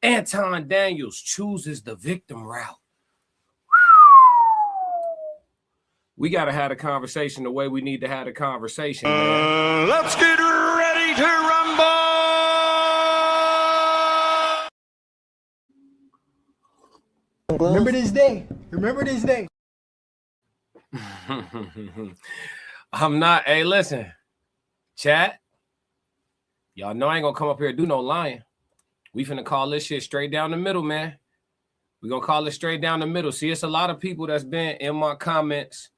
Anton Daniels chooses the victim route. We got to have a conversation the way we need to have a conversation, man. Let's get ready to rumble! Remember this day. Remember this day. I'm not. Hey, listen, chat. Y'all know I ain't going to come up here and do no lying. We finna call this shit straight down the middle, man. We going to call it straight down the middle. See, it's a lot of people that's been in my comments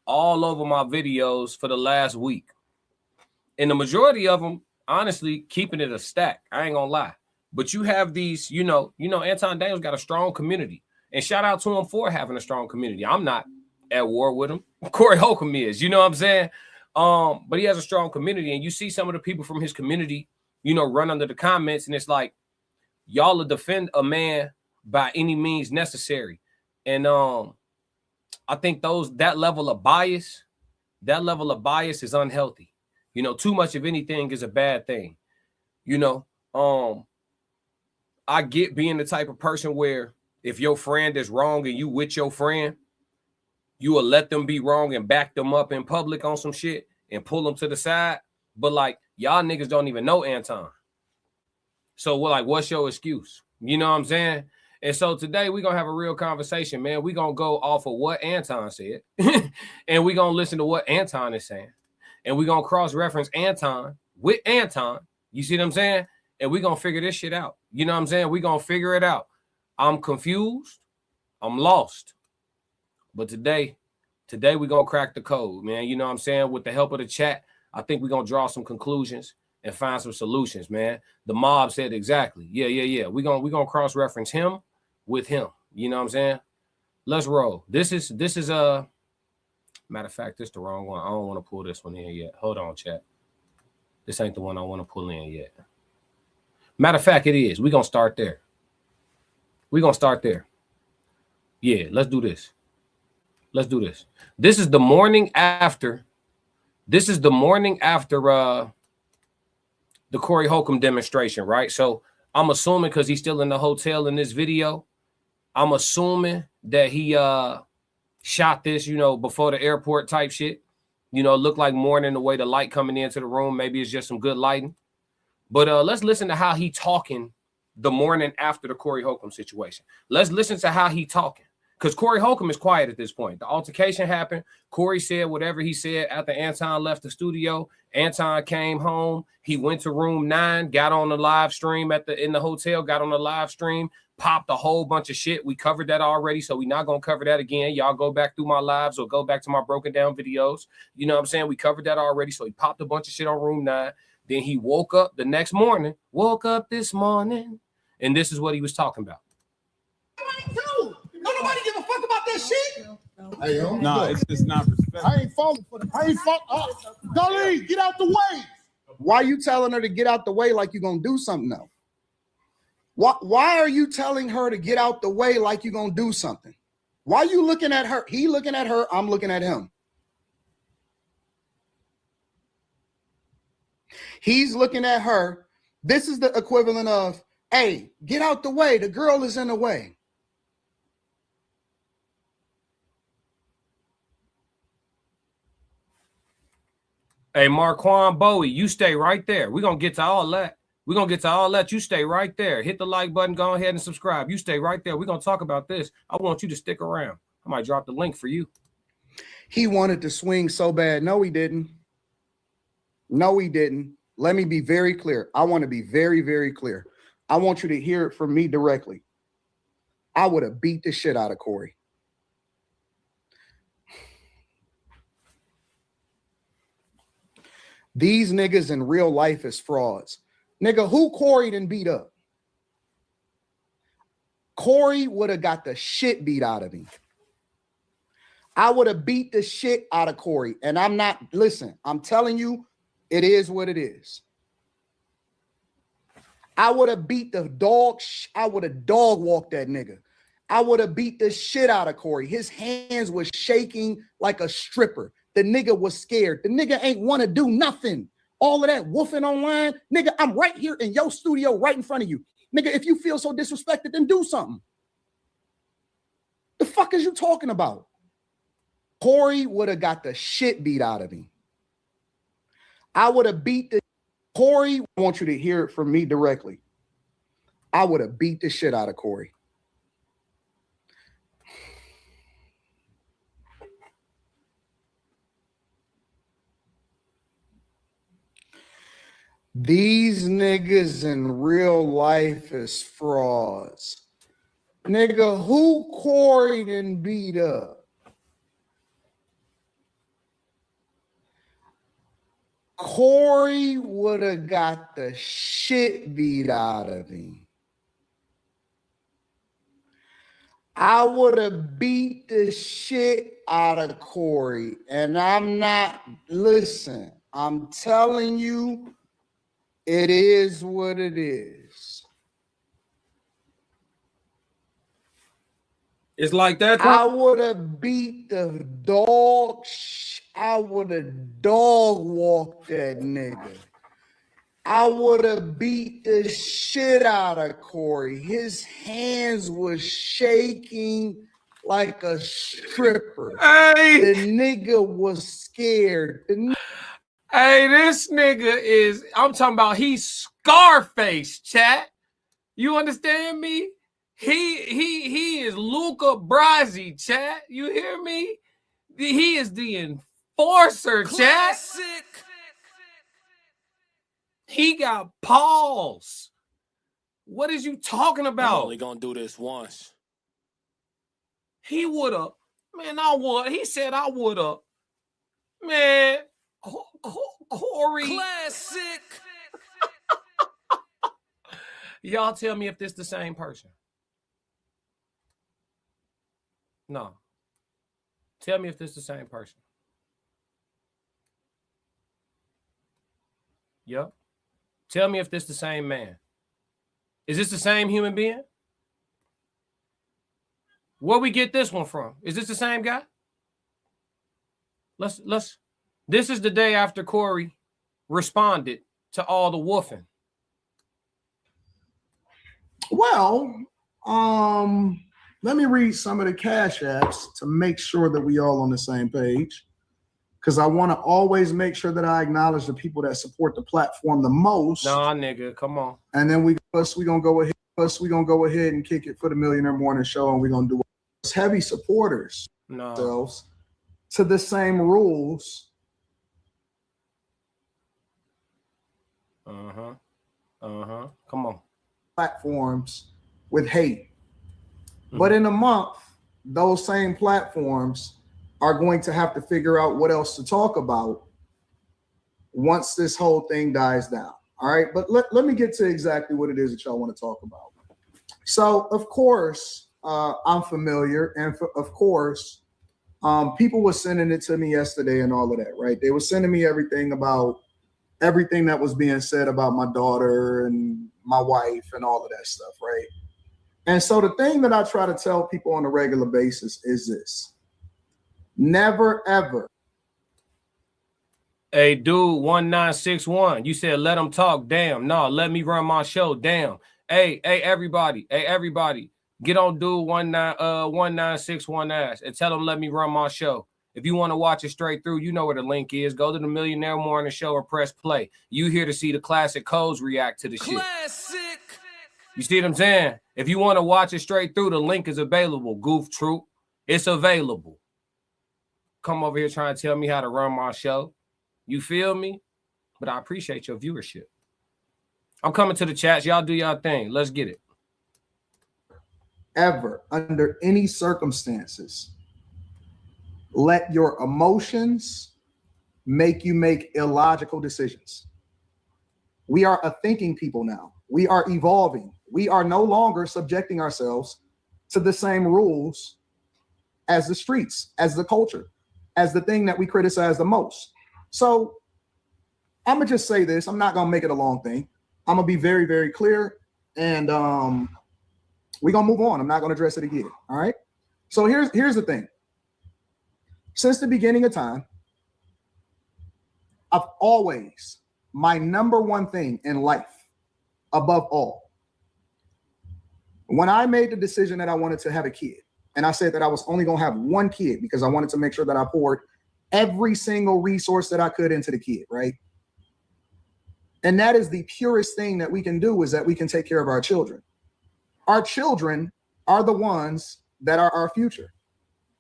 all over my videos for the last week. And the majority of them, honestly, keeping it a stack. I ain't gonna lie. But you have these, you know, Anton Daniels got a strong community. And shout out to him for having a strong community. I'm not at war with him. Corey Holcomb is, you know what I'm saying? But he has a strong community. And you see some of the people from his community, you know, run under the comments. And it's like, y'all will defend a man by any means necessary. And I think that level of bias is unhealthy. You know, too much of anything is a bad thing. You know, I get being the type of person where if your friend is wrong and you with your friend, you will let them be wrong and back them up in public on some shit and pull them to the side. But like, y'all niggas don't even know Anton. So what's your excuse? You know what I'm saying? And so today we're going to have a real conversation, man. We're going to go off of what Anton said. And we're going to listen to what Anton is saying. And we're going to cross-reference Anton with Anton. You see what I'm saying? And we're going to figure this shit out. You know what I'm saying? We're going to figure it out. I'm confused. I'm lost. But today we're going to crack the code, man. You know what I'm saying? With the help of the chat, I think we're going to draw some conclusions and find some solutions, man. The mob said exactly. Yeah. We're going to cross-reference him with him. You know what I'm saying? Let's roll. This is a matter of fact, this is the wrong one. I don't want to pull this one in yet. Hold on, chat. This ain't the one I want to pull in yet. Matter of fact, it is. We're going to start there. Yeah, let's do this. This is the morning after the Corey Holcomb demonstration, right? So I'm assuming because he's still in the hotel in this video, I'm assuming that he shot this, you know, before the airport type shit. You know, it looked like morning the way the light coming into the room. Maybe it's just some good lighting. But let's listen to how he talking the morning after the Corey Holcomb situation. Let's listen to how he talking. Because Corey Holcomb is quiet at this point. The altercation happened. Corey said whatever he said after Anton left the studio. Anton came home. He went to room 9, got on the live stream in the hotel, got on the live stream, popped a whole bunch of shit. We covered that already, so we're not going to cover that again. Y'all go back through my lives or go back to my broken down videos. You know what I'm saying? We covered that already, so he popped a bunch of shit on room 9. Then he woke up this morning, and this is what he was talking about. Don't nobody give a fuck about that shit. Hey, No, it's just not respect. I ain't falling for them. I ain't falling. Dolly, get out the way. Why are you telling her to get out the way like you're going to do something now? Why are you telling her to get out the way like you're going to do something? Why are you looking at her? He looking at her. I'm looking at him. He's looking at her. This is the equivalent of, hey, get out the way. The girl is in the way. Hey, Marquand Bowie, you stay right there. We're going to get to all that. You stay right there. Hit the like button. Go ahead and subscribe. You stay right there. We're going to talk about this. I want you to stick around. I might drop the link for you. He wanted to swing so bad. No, he didn't. Let me be very clear. I want to be very, very clear. I want you to hear it from me directly. I would have beat the shit out of Corey. These niggas in real life is frauds. Nigga, who Corey done beat up? Corey would have got the shit beat out of me. I would have beat the shit out of Corey. And I'm not, listen, I'm telling you, it is what it is. I would have beat the dog. I would have dog walked that nigga. I would have beat the shit out of Corey. His hands was shaking like a stripper. The nigga was scared. The nigga ain't want to do nothing. All of that woofing online. Nigga, I'm right here in your studio right in front of you. Nigga, if you feel so disrespected, then do something. The fuck is you talking about? Corey would have got the shit beat out of me. I would have beat the Corey. I want you to hear it from me directly. I would have beat the shit out of Corey. These niggas in real life is frauds. Nigga, who Corey done beat up? Corey would have got the shit beat out of him. I would have beat the shit out of Corey. And I'm not, listen, I'm telling you, it is what it is. It's like that. I would have beat the dog. I would have dog walked that nigga. I would have beat the shit out of Corey. His hands was shaking like a stripper. Hey. The nigga was scared. Hey, this nigga is, I'm talking about, he's Scarface, chat. You understand me? He is Luca Brasi, chat. You hear me? He is the enforcer, chat. He got paws. What is you talking about? I'm only gonna do this once. He would have, man, I would. He said I would have. Man, Corey. Classic. Y'all tell me if this the same person. No. Tell me if this the same person. Yep. Tell me if this the same man. Is this the same human being? Where we get this one from? Is this the same guy? Let's. This is the day after Corey responded to all the woofing. Well, let me read some of the Cash Apps to make sure that we all on the same page, because I want to always make sure that I acknowledge the people that support the platform the most. Nah, nigga, come on. And then we gonna go ahead and kick it for the Millionaire Morning Show, and we're gonna do heavy supporters ourselves to the same rules. Come on. Platforms with hate. But in a month, those same platforms are going to have to figure out what else to talk about once this whole thing dies down. All right, but let me get to exactly what it is that y'all want to talk about. So, of course, I'm familiar, and of course, people were sending it to me yesterday and all of that, right? They were sending me everything about everything that was being said about my daughter and my wife and all of that stuff, right? And so the thing that I try to tell people on a regular basis is this: never, ever. Hey, dude, 1961. You said let them talk. Damn. No, let me run my show. Damn. Hey, everybody. Hey, everybody. Get on dude 1961 ass and tell them let me run my show. If you want to watch it straight through, you know where the link is. Go to the Millionaire Morning Show and press play. You here to see the classic codes react to the shit. You see what I'm saying? If you want to watch it straight through, the link is available. Goof Troop. It's available. Come over here trying to tell me how to run my show. You feel me? But I appreciate your viewership. I'm coming to the chats. Y'all do y'all thing. Let's get it. Ever, under any circumstances, let your emotions make you make illogical decisions. We are a thinking people now. We are evolving. We are no longer subjecting ourselves to the same rules as the streets, as the culture, as the thing that we criticize the most. So I'm going to just say this. I'm not going to make it a long thing. I'm going to be very, very clear. And we're going to move on. I'm not going to address it again. All right. So here's the thing. Since the beginning of time, I've always, my number one thing in life, above all, When I made the decision that I wanted to have a kid, and I said that I was only going to have one kid because I wanted to make sure that I poured every single resource that I could into the kid, right? And that is the purest thing that we can do, is that we can take care of our children. Our children are the ones that are our future.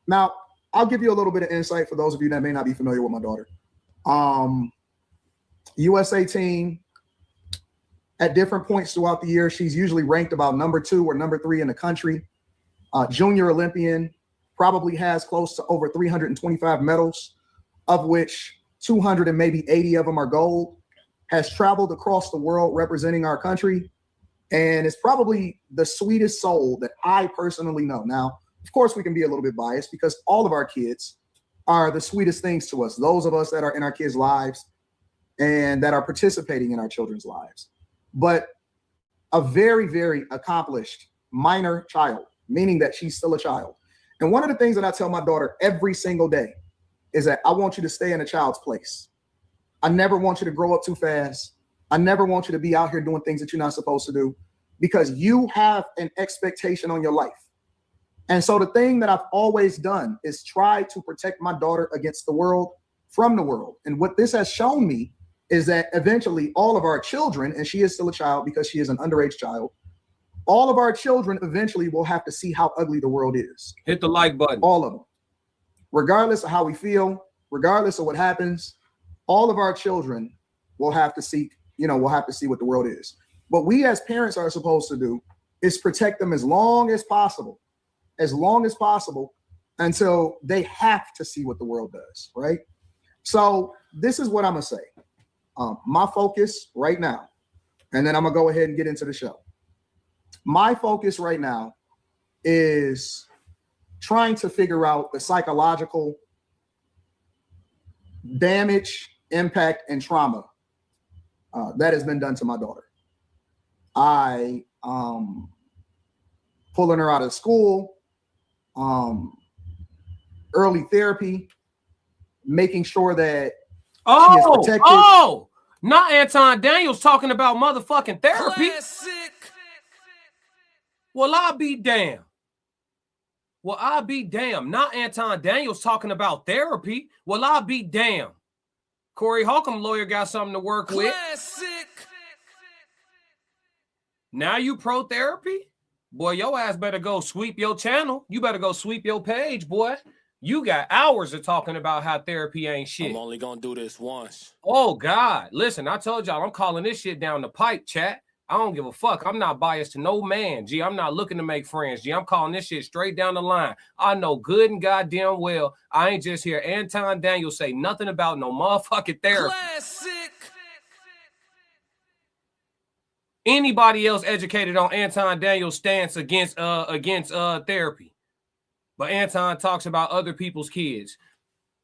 Now, I'll give you a little bit of insight for those of you that may not be familiar with my daughter. USA team, at different points throughout the year, she's usually ranked about number 2 or number 3 in the country. Junior Olympian, probably has close to over 325 medals, of which 200 and maybe 80 of them are gold. Has traveled across the world representing our country, and is probably the sweetest soul that I personally know. Now, of course, we can be a little bit biased because all of our kids are the sweetest things to us. Those of us that are in our kids' lives and that are participating in our children's lives. But a very, very accomplished minor child, meaning that she's still a child. And one of the things that I tell my daughter every single day is that I want you to stay in a child's place. I never want you to grow up too fast. I never want you to be out here doing things that you're not supposed to do, because you have an expectation on your life. And so the thing that I've always done is try to protect my daughter against the world, from the world. And what this has shown me is that eventually all of our children, and she is still a child because she is an underage child, all of our children eventually will have to see how ugly the world is. Hit the like button. All of them. Regardless of how we feel, regardless of what happens, all of our children will have to see what the world is. What we as parents are supposed to do is protect them as long as possible, until they have to see what the world does, right? So this is what I'm gonna say. My focus right now, and then I'm gonna go ahead and get into the show. My focus right now is trying to figure out the psychological damage, impact, and trauma that has been done to my daughter. I pulling her out of school, early therapy, making sure that she is protected. Oh, not Anton Daniels talking about motherfucking therapy. Classic. Well, I'll be damned. Not Anton Daniels talking about therapy. Well, I'll be damned. Corey Holcomb lawyer got something to work with. Classic. Now you pro therapy? Boy, your ass better go sweep your channel. You better go sweep your page, boy. You got hours of talking about how therapy ain't shit. I'm only gonna do this once. Oh, God. Listen, I told y'all I'm calling this shit down the pipe, chat. I don't give a fuck. I'm not biased to no man. G, I'm not looking to make friends. G, I'm calling this shit straight down the line. I know good and goddamn well I ain't just hear Anton Daniels say nothing about no motherfucking therapy. Classic. Anybody else educated on Anton Daniels' stance against therapy? But Anton talks about other people's kids.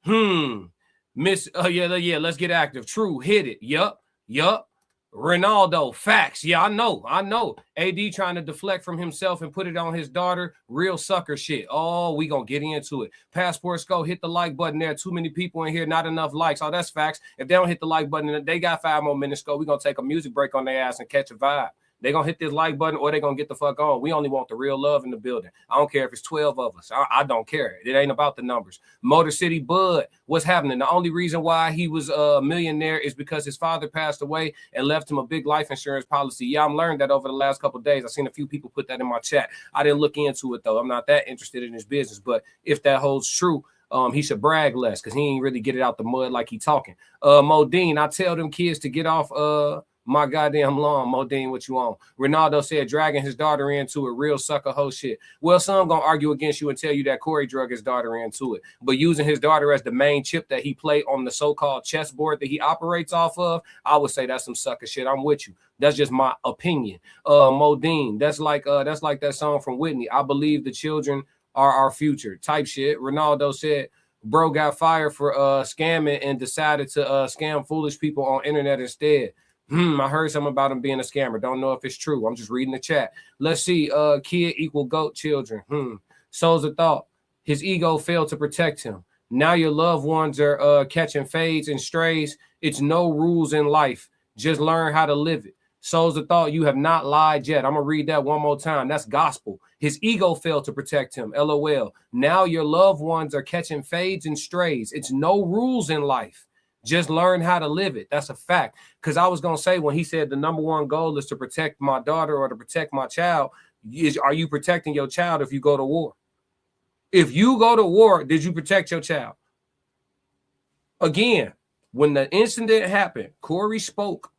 Let's get active. True, hit it. Yup. Ronaldo, facts. Yeah, I know. AD trying to deflect from himself and put it on his daughter. Real sucker shit. Oh, we gonna get into it. Passports go, hit the like button. There are too many people in here, not enough likes. Oh, that's facts. If they don't hit the like button, they got 5 more minutes to go. We gonna take a music break on their ass and catch a vibe. They gonna hit this like button or they gonna get the fuck on. We only want the real love in the building. I don't care if it's 12 of us. I don't care. It ain't about the numbers. Motor City Bud, what's happening? The only reason why he was a millionaire is because his father passed away and left him a big life insurance policy. Yeah, I'm learned that over the last couple of days. I've seen a few people put that in my chat. I didn't look into it though. I'm not that interested in his business, but if that holds true, he should brag less because he ain't really get it out the mud like he talking. Modine, I tell them kids to get off my goddamn lawn. Modine, what you on? Ronaldo said dragging his daughter into it, real sucker hoe shit. Well, some gonna argue against you and tell you that Corey drug his daughter into it, but using his daughter as the main chip that he played on the so-called chessboard that he operates off of, I would say that's some sucker shit. I'm with you. That's just my opinion. Modine, that's like that song from Whitney. I believe the children are our future type shit. Ronaldo said bro got fired for scamming and decided to scam foolish people on internet instead. I heard something about him being a scammer. Don't know if it's true. I'm just reading the chat. Let's see. Kid equal goat children. Souls of thought. His ego failed to protect him. Now your loved ones are catching fades and strays. It's no rules in life. Just learn how to live it. Souls of thought, you have not lied yet. I'm going to read that one more time. That's gospel. His ego failed to protect him. LOL. Now your loved ones are catching fades and strays. It's no rules in life. Just learn how to live it. That's a fact. Because I was going to say when he said the number one goal is to protect my daughter or to protect my child, are you protecting your child if you go to war? If you go to war, did you protect your child? Again, when the incident happened, Corey spoke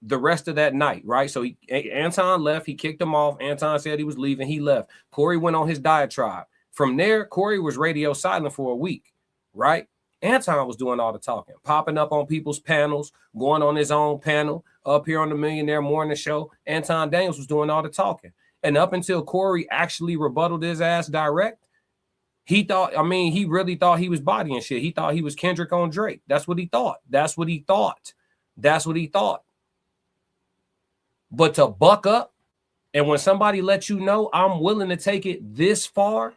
the rest of that night, right? So Anton left. He kicked him off. Anton said he was leaving. He left. Corey went on his diatribe. From there, Corey was radio silent for a week, right? Anton was doing all the talking, popping up on people's panels, going on his own panel, up here on the Millionaire Morning Show. Anton Daniels was doing all the talking. And up until Corey actually rebutted his ass direct, he thought, I mean, he really thought he was bodying shit. He thought he was Kendrick on Drake. That's what he thought. That's what he thought. That's what he thought. But to buck up, and when somebody lets you know I'm willing to take it this far,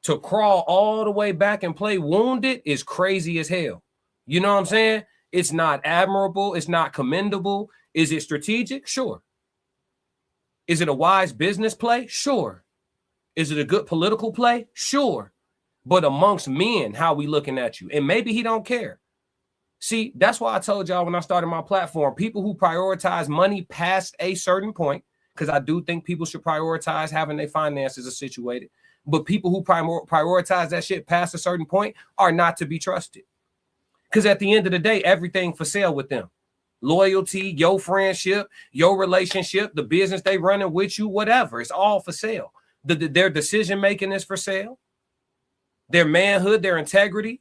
to crawl all the way back and play wounded is crazy as hell. You know what I'm saying? It's not admirable. It's not commendable. Is it strategic? Sure. Is it a wise business play? Sure. Is it a good political play? Sure. But amongst men, how we looking at you? And maybe he don't care. See, that's why I told y'all when I started my platform, people who prioritize money past a certain point, because I do think people should prioritize having their finances situated, but people who prioritize that shit past a certain point are not to be trusted. Because at the end of the day, everything for sale with them. Loyalty, your friendship, your relationship, the business they running with you, whatever. It's all for sale. Their decision-making is for sale. Their manhood, their integrity.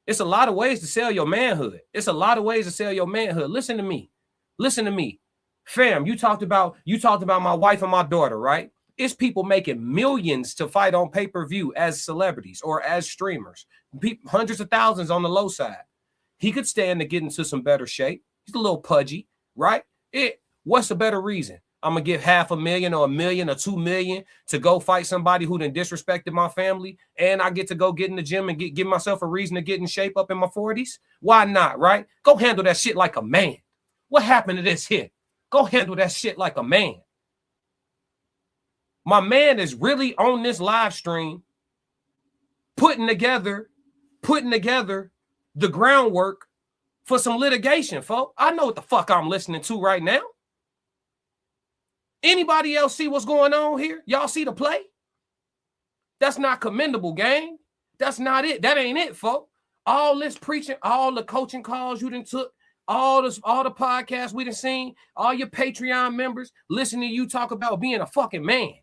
It's a lot of ways to sell your manhood. It's a lot of ways to sell your manhood. Listen to me. Listen to me. Fam, you talked about my wife and my daughter, right? It's people making millions to fight on pay-per-view as celebrities or as streamers. Hundreds of thousands on the low side. He could stand to get into some better shape. He's a little pudgy, right? What's a better reason? I'm going to give $500,000 or $1 million or $2 million to go fight somebody who done disrespected my family, and I get to go get in the gym and give myself a reason to get in shape up in my 40s? Why not, right? Go handle that shit like a man. What happened to this here? Go handle that shit like a man. My man is really on this live stream putting together the groundwork for some litigation, folks. I know what the fuck I'm listening to right now. Anybody else see what's going on here? Y'all see the play? That's not commendable, gang. That's not it. That ain't it, folks. All this preaching, all the coaching calls you done took, all the podcasts we done seen, all your Patreon members listening to you talk about being a fucking man.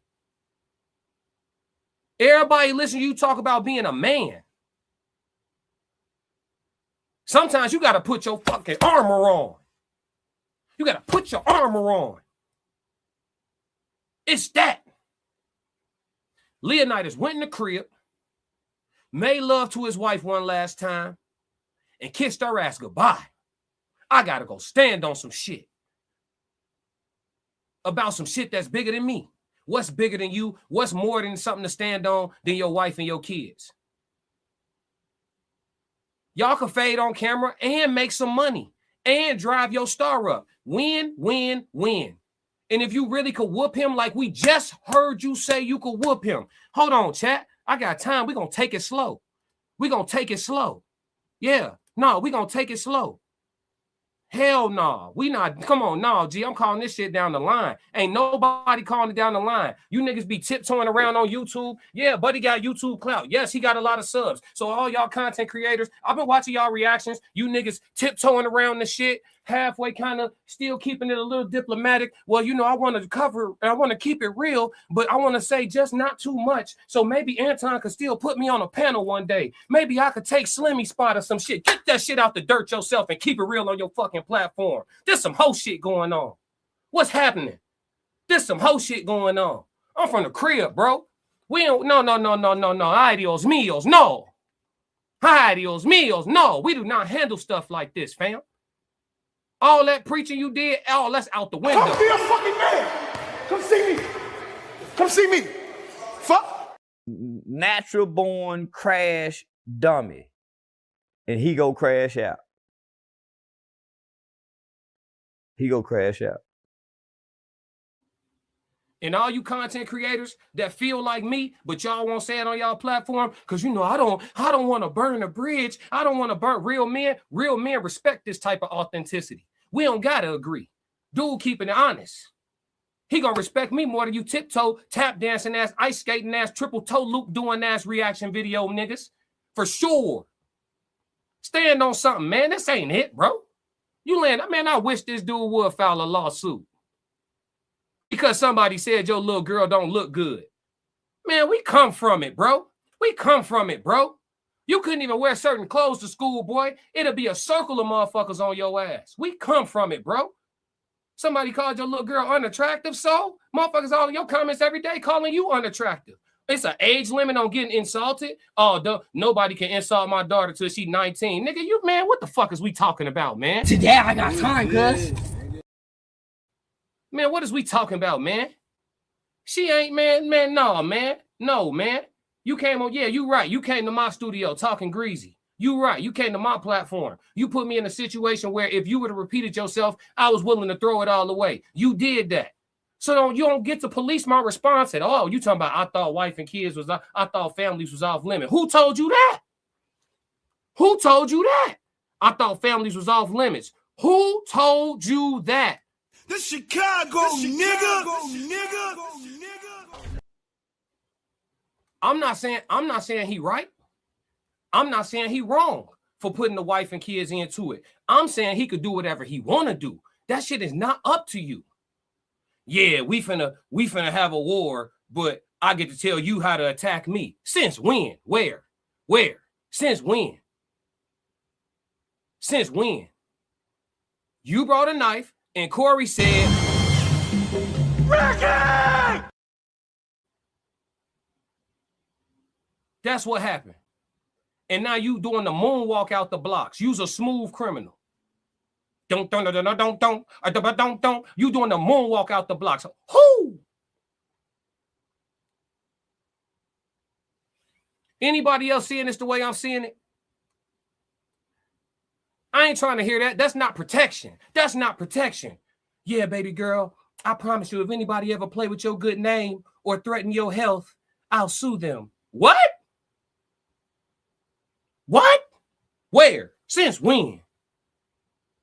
Everybody listen to you talk about being a man. Sometimes you got to put your fucking armor on. You got to put your armor on. It's that. Leonidas went in the crib, made love to his wife one last time, and kissed her ass goodbye. I got to go stand on some shit. About some shit that's bigger than me. What's bigger than you? What's more than something to stand on than your wife and your kids? Y'all can fade on camera and make some money and drive your star up. Win, win, win. And if you really could whoop him like we just heard you say you could whoop him. Hold on, chat. I got time. We're going to take it slow. We're going to take it slow. Yeah. No, we're going to take it slow. Hell no. We not. Come on. No, G. I'm calling this shit down the line. Ain't nobody calling it down the line. You niggas be tiptoeing around on YouTube. Yeah, buddy got YouTube clout. Yes, he got a lot of subs. So all y'all content creators, I've been watching y'all reactions. You niggas tiptoeing around the shit. Halfway kind of still keeping it a little diplomatic. Well, you know, I want to keep it real, but I want to say just not too much. So maybe Anton could still put me on a panel one day. Maybe I could take Slimmy spot or some shit. Get that shit out the dirt yourself and keep it real on your fucking platform. There's some hoe shit going on. What's happening? There's some hoe shit going on. I'm from the crib, bro. We don't, no. Ay, Dios míos, no. Ay, Dios míos, no. We do not handle stuff like this, fam. All that preaching you did, all that's out the window. Come be a fucking man. Come see me. Come see me. Fuck. Natural born crash dummy. And he go crash out. He go crash out. And all you content creators that feel like me, but y'all won't say it on y'all platform, because you know I don't want to burn a bridge. I don't want to burn real men. Real men respect this type of authenticity. We don't gotta agree. Dude keeping it honest. He gonna respect me more than you tiptoe, tap dancing ass, ice skating ass, triple toe loop doing ass reaction video niggas. For sure. Stand on something, man. This ain't it, bro. You land, man, I wish this dude would file a lawsuit. Because somebody said your little girl don't look good. Man, we come from it, bro. We come from it, bro. You couldn't even wear certain clothes to school, boy. It'll be a circle of motherfuckers on your ass. We come from it, bro. Somebody called your little girl unattractive, so motherfuckers all in your comments every day calling you unattractive. It's an age limit on getting insulted. Oh, nobody can insult my daughter till she's 19. Nigga, you, man, what the fuck is we talking about, man? Today I got time, cuz. Man, what is we talking about, man? She ain't, man, no, man. No, man. You came on, yeah, you right. You came to my studio talking greasy. You right. You came to my platform. You put me in a situation where if you would have repeated yourself, I was willing to throw it all away. You did that. So you don't get to police my response at all. You talking about I thought wife and kids was, I thought families was off limit. Who told you that? Who told you that? I thought families was off limits. Who told you that? This Chicago, nigga. I'm not saying he right. I'm not saying he wrong for putting the wife and kids into it. I'm saying he could do whatever he want to do. That shit is not up to you. Yeah, we finna have a war, but I get to tell you how to attack me. Since when? Where? Since when? Since when? You brought a knife and Corey said, Ricky! That's what happened. And now you doing the moonwalk out the blocks. You's a smooth criminal. Don't. You doing the moonwalk out the blocks. Who? Anybody else seeing this the way I'm seeing it? I ain't trying to hear that. That's not protection. That's not protection. Yeah, baby girl, I promise you, if anybody ever play with your good name or threaten your health, I'll sue them. What? What? Where? Since when?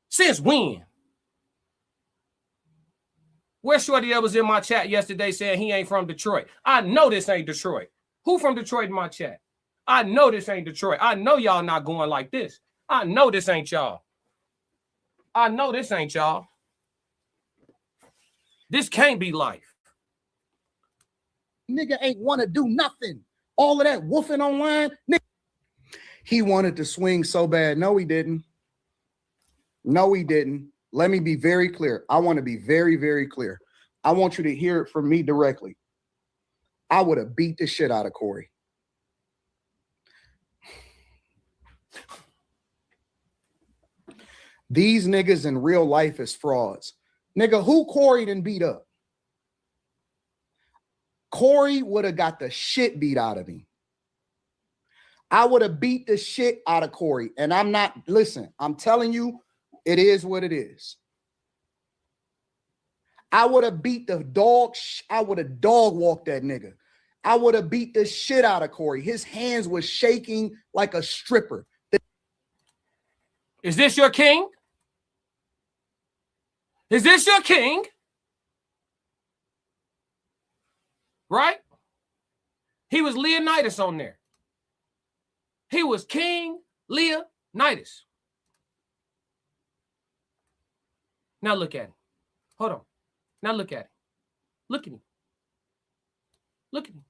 Since when? Where's Shorty that was in my chat yesterday saying he ain't from Detroit? I know this ain't Detroit. Who from Detroit in my chat? I know this ain't Detroit. I know y'all not going like this. I know this ain't y'all. I know this ain't y'all. This can't be life. Nigga ain't want to do nothing. All of that woofing online. Nigga. He wanted to swing so bad. No, he didn't. No, he didn't. Let me be very clear. I want to be very, very clear. I want you to hear it from me directly. I would have beat the shit out of Corey. These niggas in real life is frauds. Nigga, who Corey done beat up? Corey would have got the shit beat out of me. I would have beat the shit out of Corey. And I'm not, listen, I'm telling you, it is what it is. I would have beat the dog, I would have dog walked that nigga. I would have beat the shit out of Corey. His hands were shaking like a stripper. Is this your king? Is this your king? Right? He was Leonidas on there. He was King Leonidas. Now look at him. Hold on. Now look at him. Look at him. Look at him.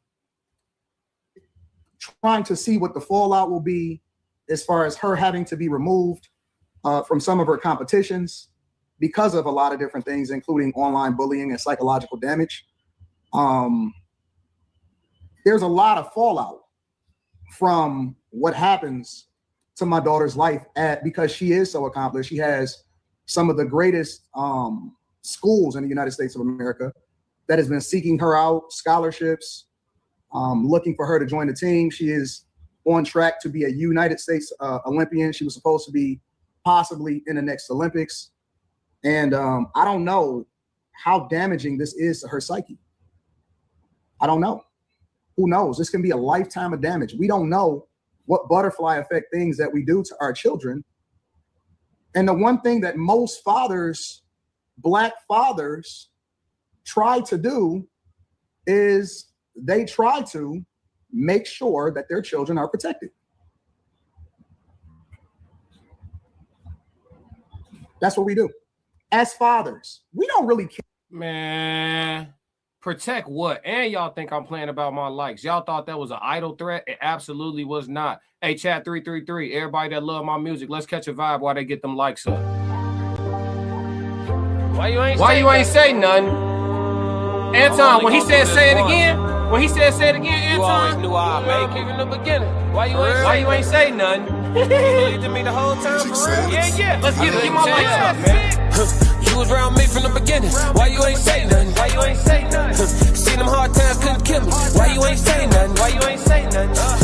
Trying to see what the fallout will be as far as her having to be removed from some of her competitions because of a lot of different things, including online bullying and psychological damage. There's a lot of fallout from what happens to my daughter's life because she is so accomplished. She has some of the greatest schools in the United States of America that has been seeking her out, scholarships, looking for her to join the team. She is on track to be a United States Olympian. She was supposed to be possibly in the next Olympics. And I don't know how damaging this is to her psyche. I don't know. Who knows? This can be a lifetime of damage. We don't know what butterfly effect things that we do to our children. And the one thing that most fathers, Black fathers, try to do is they try to make sure that their children are protected. That's what we do. As fathers, we don't really care. Man, protect what? And y'all think I'm playing about my likes. Y'all thought that was an idle threat? It absolutely was not. Hey, chat 333, everybody that love my music, let's catch a vibe while they get them likes up. Why you ain't say nothing? Anton, when he said say it again, Anton, You always knew I'd make it in the beginning. why you ain't say nothing? You believed in me the whole time, for real? Yeah. Let's get it. Get my likes up, man. You was around me from the beginning. Why you ain't say nothing? Seen them hard times, couldn't kill me. Why you ain't say nothing?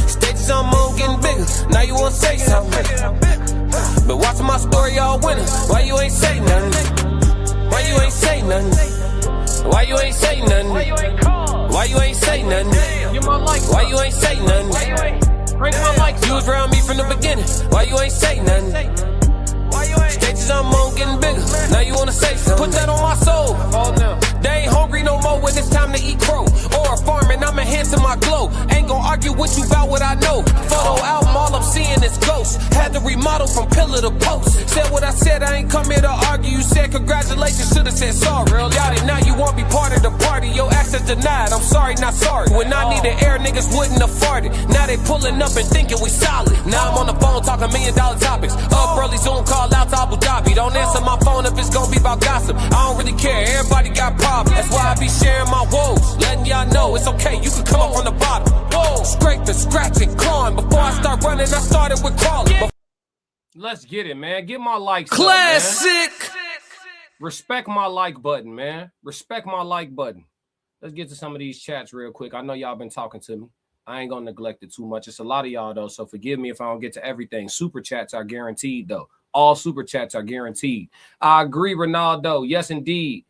Stages on moon getting bigger. Now you wanna say something. But watching my story all winter. Why you ain't say nothing? Why you ain't say nothing? Why you ain't say nothing? Why you ain't say nothing? Get my likes up. Why you ain't say nothing? Bring my likes You up. was around me from the beginning. Why you ain't say nothing? Stages I'm on getting bigger. Now you wanna say something? Put that on my soul. They ain't hungry no more when it's time to eat crow. Or a farming, I'm enhancing my glow. Ain't gon' argue with you about what I know. Photo album, all I'm seeing is ghosts. Had to remodel from pillar to post. Said what I said, I ain't come here to argue. You said congratulations, should've said sorry. Got it, now you won't be part of the party. Your access denied, I'm sorry, not sorry. When I needed air, niggas wouldn't have farted. Now they pulling up and thinking we solid. Now I'm on the phone talking $1 million topics. Up early, Zoom call out to Abu Dhabi. Don't answer my phone if it's gonna be about gossip. I don't really care, everybody got problems. That's why I be sharing my woes, letting y'all know it's okay, you can come up from the bottom. Scraping, scratching, clawing. Before I start running, I started with crawling. Let's get it, man. Get my likes Classic. up, man. Respect my like button, man. Respect my like button. Let's get to some of these chats real quick. I know y'all been talking to me. I ain't gonna neglect it too much. It's a lot of y'all though, so forgive me if I don't get to everything. Super chats are guaranteed though. All super chats are guaranteed. I agree, Ronaldo. Yes, indeed.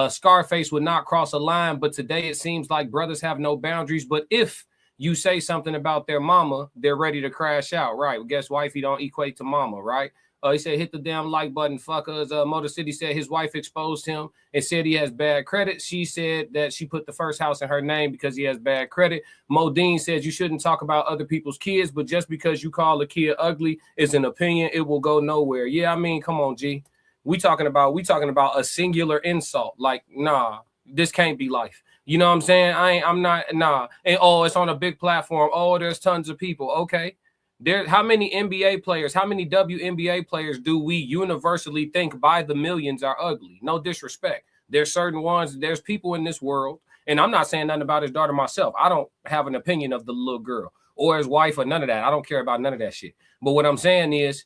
Scarface would not cross a line, but today it seems like brothers have no boundaries. But if you say something about their mama, they're ready to crash out, right? Well, guess wifey don't equate to mama, right? He said, hit the damn like button, fuckers. Motor City said his wife exposed him and said he has bad credit. She said that she put the first house in her name because he has bad credit. Modine says you shouldn't talk about other people's kids, but just because you call a kid ugly is an opinion. It will go nowhere. Yeah, I mean, come on, G. We talking about a singular insult. Like, nah, this can't be life. You know what I'm saying? I'm not. And it's on a big platform. Oh, there's tons of people. Okay. How many NBA players, how many WNBA players do we universally think by the millions are ugly? No disrespect. There's certain ones, there's people in this world, and I'm not saying nothing about his daughter myself. I don't have an opinion of the little girl or his wife or none of that. I don't care about none of that shit. But what I'm saying is,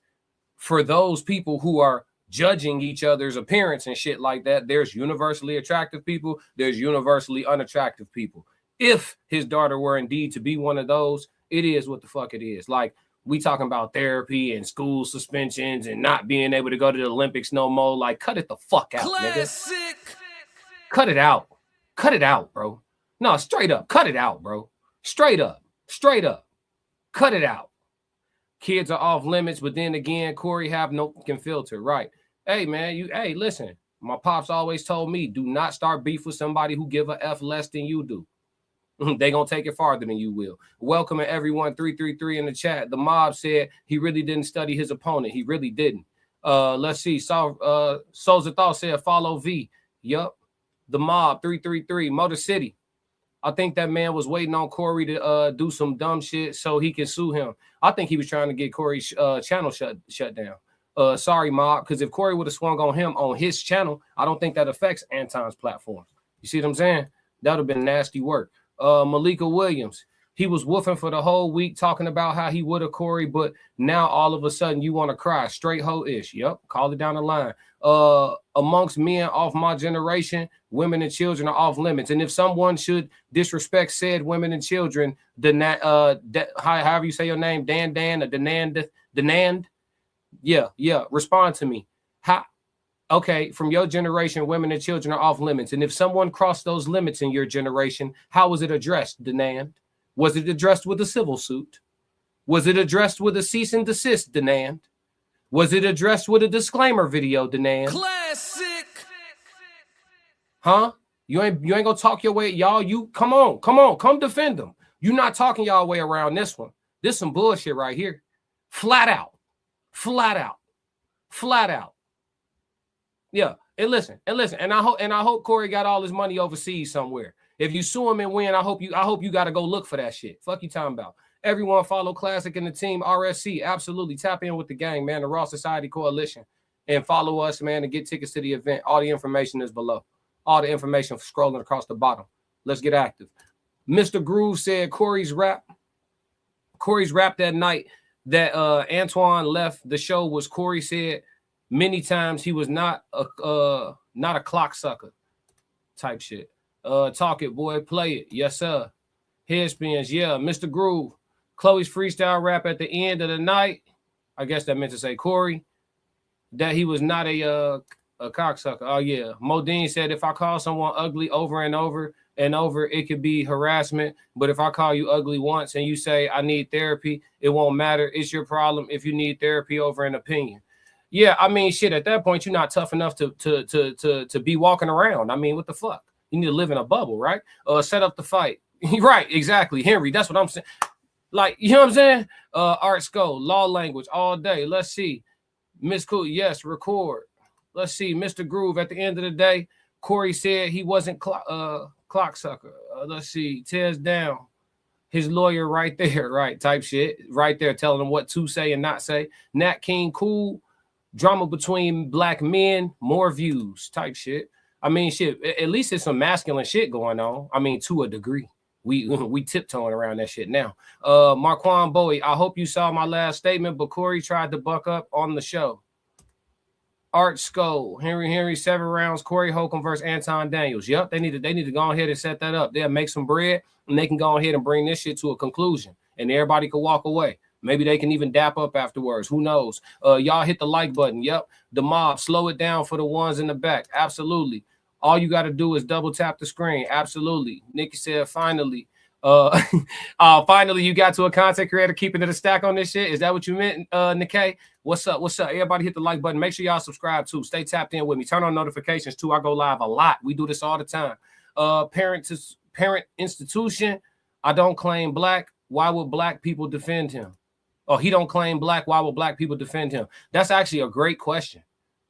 for those people who are judging each other's appearance and shit like that, there's universally attractive people, there's universally unattractive people. If his daughter were indeed to be one of those, it is what the fuck it is. Like, we talking about therapy and school suspensions and not being able to go to the Olympics no more. Like, cut it the fuck out, nigga. Cut it out. Cut it out, bro. No, straight up. Cut it out, bro. Straight up. Cut it out. Kids are off limits, but then again, Corey have no can filter, right? Hey, man, listen. My pops always told me, do not start beef with somebody who give a F less than you do. They gonna take it farther than you will. Welcoming everyone 333 in the chat. The mob said he really didn't study his opponent. He really didn't. Let's see. Souls of Thought said follow V. Yup. The mob 333 Motor City. I think that man was waiting on Corey to do some dumb shit so he can sue him. I think he was trying to get Corey's channel shut down. Sorry, mob, because if Corey would have swung on him on his channel, I don't think that affects Anton's platform. You see what I'm saying? That would have been nasty work. Malika Williams, he was woofing for the whole week talking about how he would have Corey, but now all of a sudden you want to cry. Straight hoe-ish. Yep, call it down the line. Amongst men off my generation, women and children are off limits. And if someone should disrespect said women and children, however you say your name, Dan or Danand, yeah, respond to me. okay, from your generation, women and children are off limits. And if someone crossed those limits in your generation, how was it addressed, Denand? Was it addressed with a civil suit? Was it addressed with a cease and desist, Denand? Was it addressed with a disclaimer video, Denand? Classic. Huh? You ain't gonna talk your way, y'all. You come defend them. You not talking y'all way around this one. This some bullshit right here. Flat out. Yeah, and listen, and I hope Corey got all his money overseas somewhere. If you sue him and win, I hope you got to go look for that shit. Fuck you talking about. Everyone follow Classic and the team RSC. Absolutely tap in with the gang, man. The Raw Society Coalition, and follow us, man, and get tickets to the event. All the information is below. All the information scrolling across the bottom. Let's get active. Mr. Groove said Corey's rap that night that Antoine left the show was Corey said many times he was not a clock sucker type shit. Talk it, boy. Play it. Yes, sir. Head spins. Yeah, Mr. Groove. Chloe's freestyle rap at the end of the night. I guess that meant to say Corey. That he was not a cocksucker. Oh, yeah. Modine said if I call someone ugly over and over and over, it could be harassment. But if I call you ugly once and you say I need therapy, it won't matter. It's your problem if you need therapy over an opinion. Yeah, I mean, shit, at that point, you're not tough enough to be walking around. I mean, what the fuck? You need to live in a bubble, right? Set up the fight. Right, exactly. Henry, that's what I'm saying. Like, you know what I'm saying? Art Skull, law language all day. Let's see. Miss Cool, yes, record. Let's see. Mr. Groove, at the end of the day, Corey said he wasn't clock sucker. Let's see. Tears down. His lawyer right there, right? Type shit. Right there telling him what to say and not say. Nat King, cool. Drama between black men, more views type shit. I mean, shit, at least it's some masculine shit going on. I mean, to a degree. We tiptoeing around that shit now. Marquand Bowie, I hope you saw my last statement, but Corey tried to buck up on the show. Art Skull, Henry, 7 rounds, Corey Holcomb versus Anton Daniels. Yep, they need to go ahead and set that up. They'll make some bread, and they can go ahead and bring this shit to a conclusion, and everybody can walk away. Maybe they can even dap up afterwards. Who knows? Y'all hit the like button. Yep. The mob, slow it down for the ones in the back. Absolutely. All you got to do is double tap the screen. Absolutely. Nikki said, finally. Finally, you got to a content creator keeping it a stack on this shit. Is that what you meant, Nikkei? What's up? Everybody hit the like button. Make sure y'all subscribe too. Stay tapped in with me. Turn on notifications too. I go live a lot. We do this all the time. Parent institution. I don't claim black. Why would black people defend him? Oh, he don't claim black. Why would black people defend him? That's actually a great question.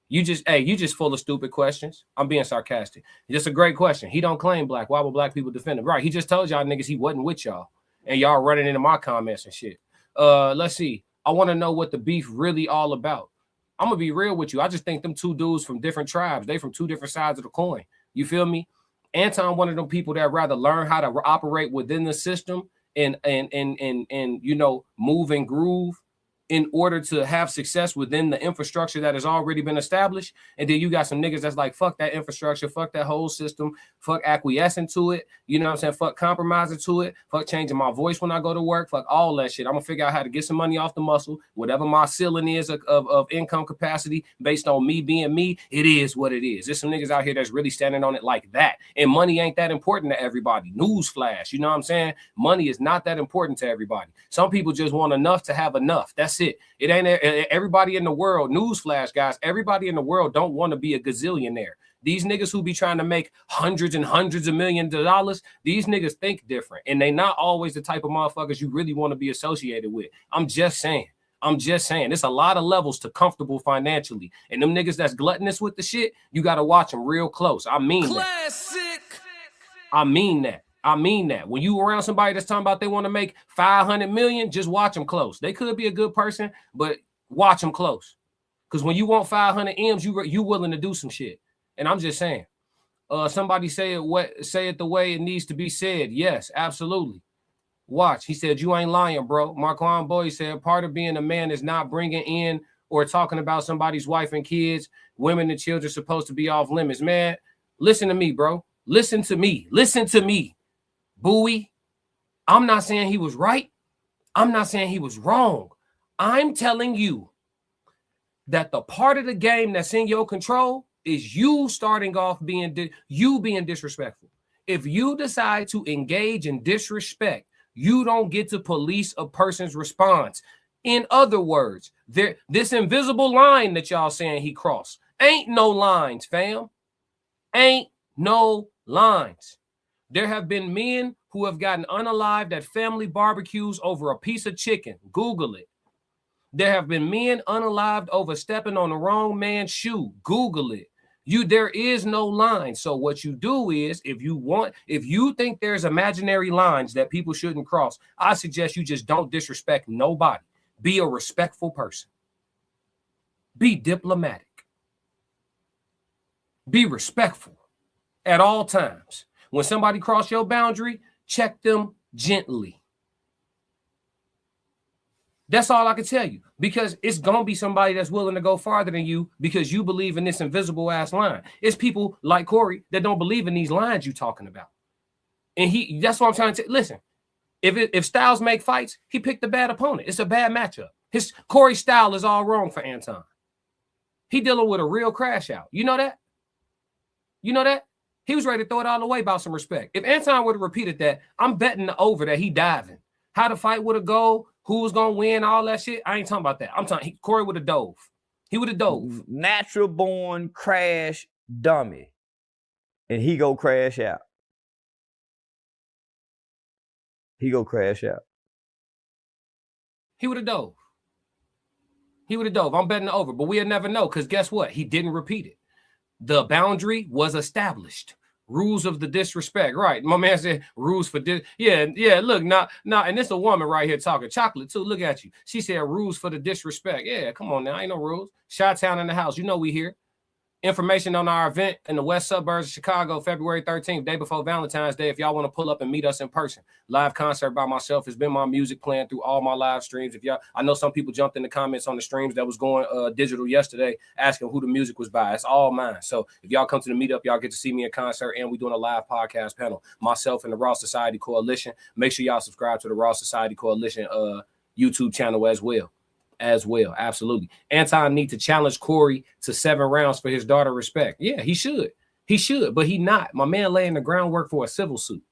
You just full of stupid questions. I'm being sarcastic. Just a great question. He don't claim black. Why would black people defend him? Right. He just told y'all niggas he wasn't with y'all. And y'all running into my comments and shit. Let's see. I want to know what the beef really all about. I'm going to be real with you. I just think them two dudes from different tribes. They from two different sides of the coin. You feel me? Anton, one of them people that rather learn how to operate within the system and you know, move and groove in order to have success within the infrastructure that has already been established. And then you got some niggas that's like, fuck that infrastructure, fuck that whole system, fuck acquiescing to it, you know what I'm saying, fuck compromising to it, fuck changing my voice when I go to work, fuck all that shit. I'm gonna figure out how to get some money off the muscle, whatever my ceiling is of income capacity based on me being me, it is what it is. There's some niggas out here that's really standing on it like that. And money ain't that important to everybody. Newsflash, you know what I'm saying? Money is not that important to everybody. Some people just want enough to have enough. That's it. It ain't everybody in the world. Newsflash, guys. Everybody in the world don't want to be a gazillionaire. These niggas who be trying to make hundreds and hundreds of millions of dollars, these niggas think different. And they not always the type of motherfuckers you really want to be associated with. I'm just saying. There's a lot of levels to comfortable financially. And them niggas that's gluttonous with the shit, you got to watch them real close. I mean Classic. I mean that. When you around somebody that's talking about they want to make 500 million, just watch them close. They could be a good person, but watch them close. Because when you want 500 M's, you willing to do some shit. And I'm just saying. Somebody say it the way it needs to be said. Yes, absolutely. Watch. He said, you ain't lying, bro. Marquand Boy said, part of being a man is not bringing in or talking about somebody's wife and kids. Women and children supposed to be off limits. Man, listen to me, bro. Listen to me. Bowie, I'm not saying he was right. I'm not saying he was wrong. I'm telling you that the part of the game that's in your control is you starting off being disrespectful. If you decide to engage in disrespect, you don't get to police a person's response. In other words, this invisible line that y'all saying he crossed, ain't no lines, fam. Ain't no lines. There have been men who have gotten unalived at family barbecues over a piece of chicken. Google it. There have been men unalived over stepping on the wrong man's shoe. Google it. There is no line. So what you do is, if you think there's imaginary lines that people shouldn't cross, I suggest you just don't disrespect nobody. Be a respectful person. Be diplomatic. Be respectful at all times. When somebody cross your boundary, check them gently. That's all I can tell you, because it's going to be somebody that's willing to go farther than you because you believe in this invisible ass line. It's people like Corey that don't believe in these lines you talking about. And that's what I'm trying to listen. If styles make fights, he picked a bad opponent. It's a bad matchup. Corey's style is all wrong for Anton. He dealing with a real crash out. You know that? You know that? He was ready to throw it all away about some respect. If Anton would have repeated that, I'm betting the over that he diving. How the fight would have go, who was going to win, all that shit. I ain't talking about that. I'm talking Corey would have dove. He would have dove. Natural born crash dummy. And he go crash out. He go crash out. He would have dove. He would have dove. I'm betting the over, but we'll never know because guess what? He didn't repeat it. The boundary was established. Rules of the disrespect. Right. My man said rules for this. Yeah. Look, now, and this a woman right here talking chocolate too. Look at you. She said rules for the disrespect. Yeah, come on now. Ain't no rules. Chi-Town in the house. You know we here. Information on our event in the west suburbs of Chicago, February 13th, day before Valentine's Day. If y'all want to pull up and meet us in person, live concert by myself. It's been my music playing through all my live streams. I know some people jumped in the comments on the streams that was going digital yesterday, asking who the music was by. It's all mine. So if y'all come to the meetup, y'all get to see me in concert, and we're doing a live podcast panel. Myself and the Raw Society Coalition. Make sure y'all subscribe to the Raw Society Coalition YouTube channel as well. Absolutely. Anton need to challenge Corey to 7 rounds for his daughter respect. Yeah, he should, but he not. My man laying the groundwork for a civil suit.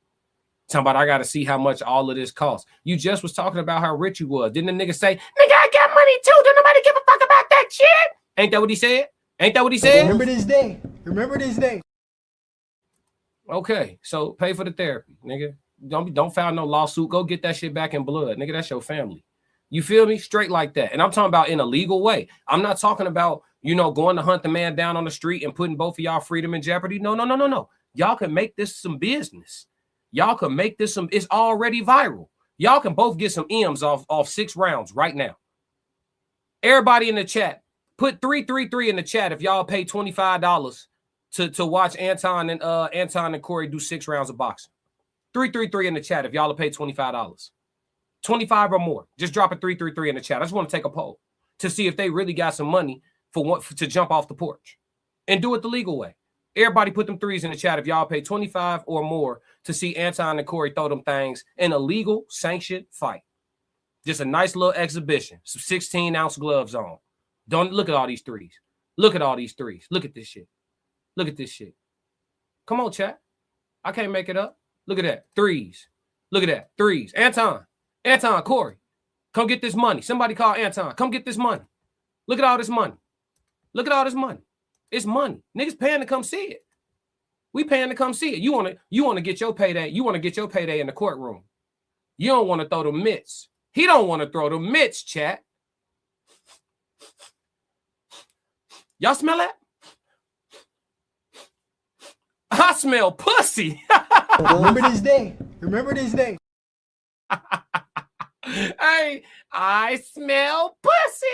Talking about I got to see how much all of this costs. You just was talking about how rich you was. Didn't the nigga say, nigga, I got money too. Don't nobody give a fuck about that shit. Ain't that what he said? Remember this day. Okay, so pay for the therapy, nigga. Don't file no lawsuit. Go get that shit back in blood, nigga. That's your family. You feel me? Straight like that. And I'm talking about in a legal way. I'm not talking about, going to hunt the man down on the street and putting both of y'all freedom in jeopardy. No. Y'all can make this some business. Y'all can make this it's already viral. Y'all can both get some M's off 6 rounds right now. Everybody in the chat, put 333 in the chat if y'all pay $25 to watch Anton and Corey do 6 rounds of boxing. 333 in the chat if y'all pay $25. 25 or more. Just drop a 333 in the chat. I just want to take a poll to see if they really got some money to jump off the porch and do it the legal way. Everybody put them 3s in the chat if y'all pay 25 or more to see Anton and Corey throw them things in a legal sanctioned fight. Just a nice little exhibition. Some 16-ounce gloves on. Don't look at all these 3s. Look at all these 3s. Look at this shit. Come on, chat. I can't make it up. Look at that. 3s. Look at that. 3s. Anton, Corey, come get this money. Somebody call Anton. Come get this money. Look at all this money. It's money. Niggas paying to come see it. We paying to come see it. You want to get your payday. You want to get your payday in the courtroom. You don't want to throw the mitts. He don't want to throw the mitts, chat. Y'all smell that? I smell pussy. Remember this day. Hey, I smell pussy.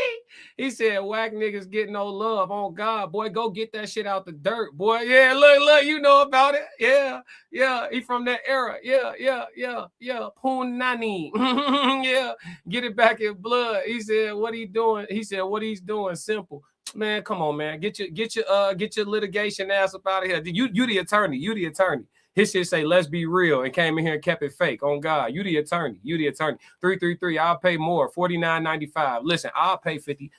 He said, whack niggas get no love. Oh, God, boy, go get that shit out the dirt, boy. Yeah, look, you know about it. Yeah, he from that era. Yeah, Punani. Yeah, get it back in blood. He said, what he doing? He said, what he's doing, simple. Man, come on, man. Get your litigation ass up out of here. You the attorney. His shit say, let's be real, and came in here and kept it fake. On God, you the attorney. 333. I'll pay more. $49.95. Listen, I'll pay 50.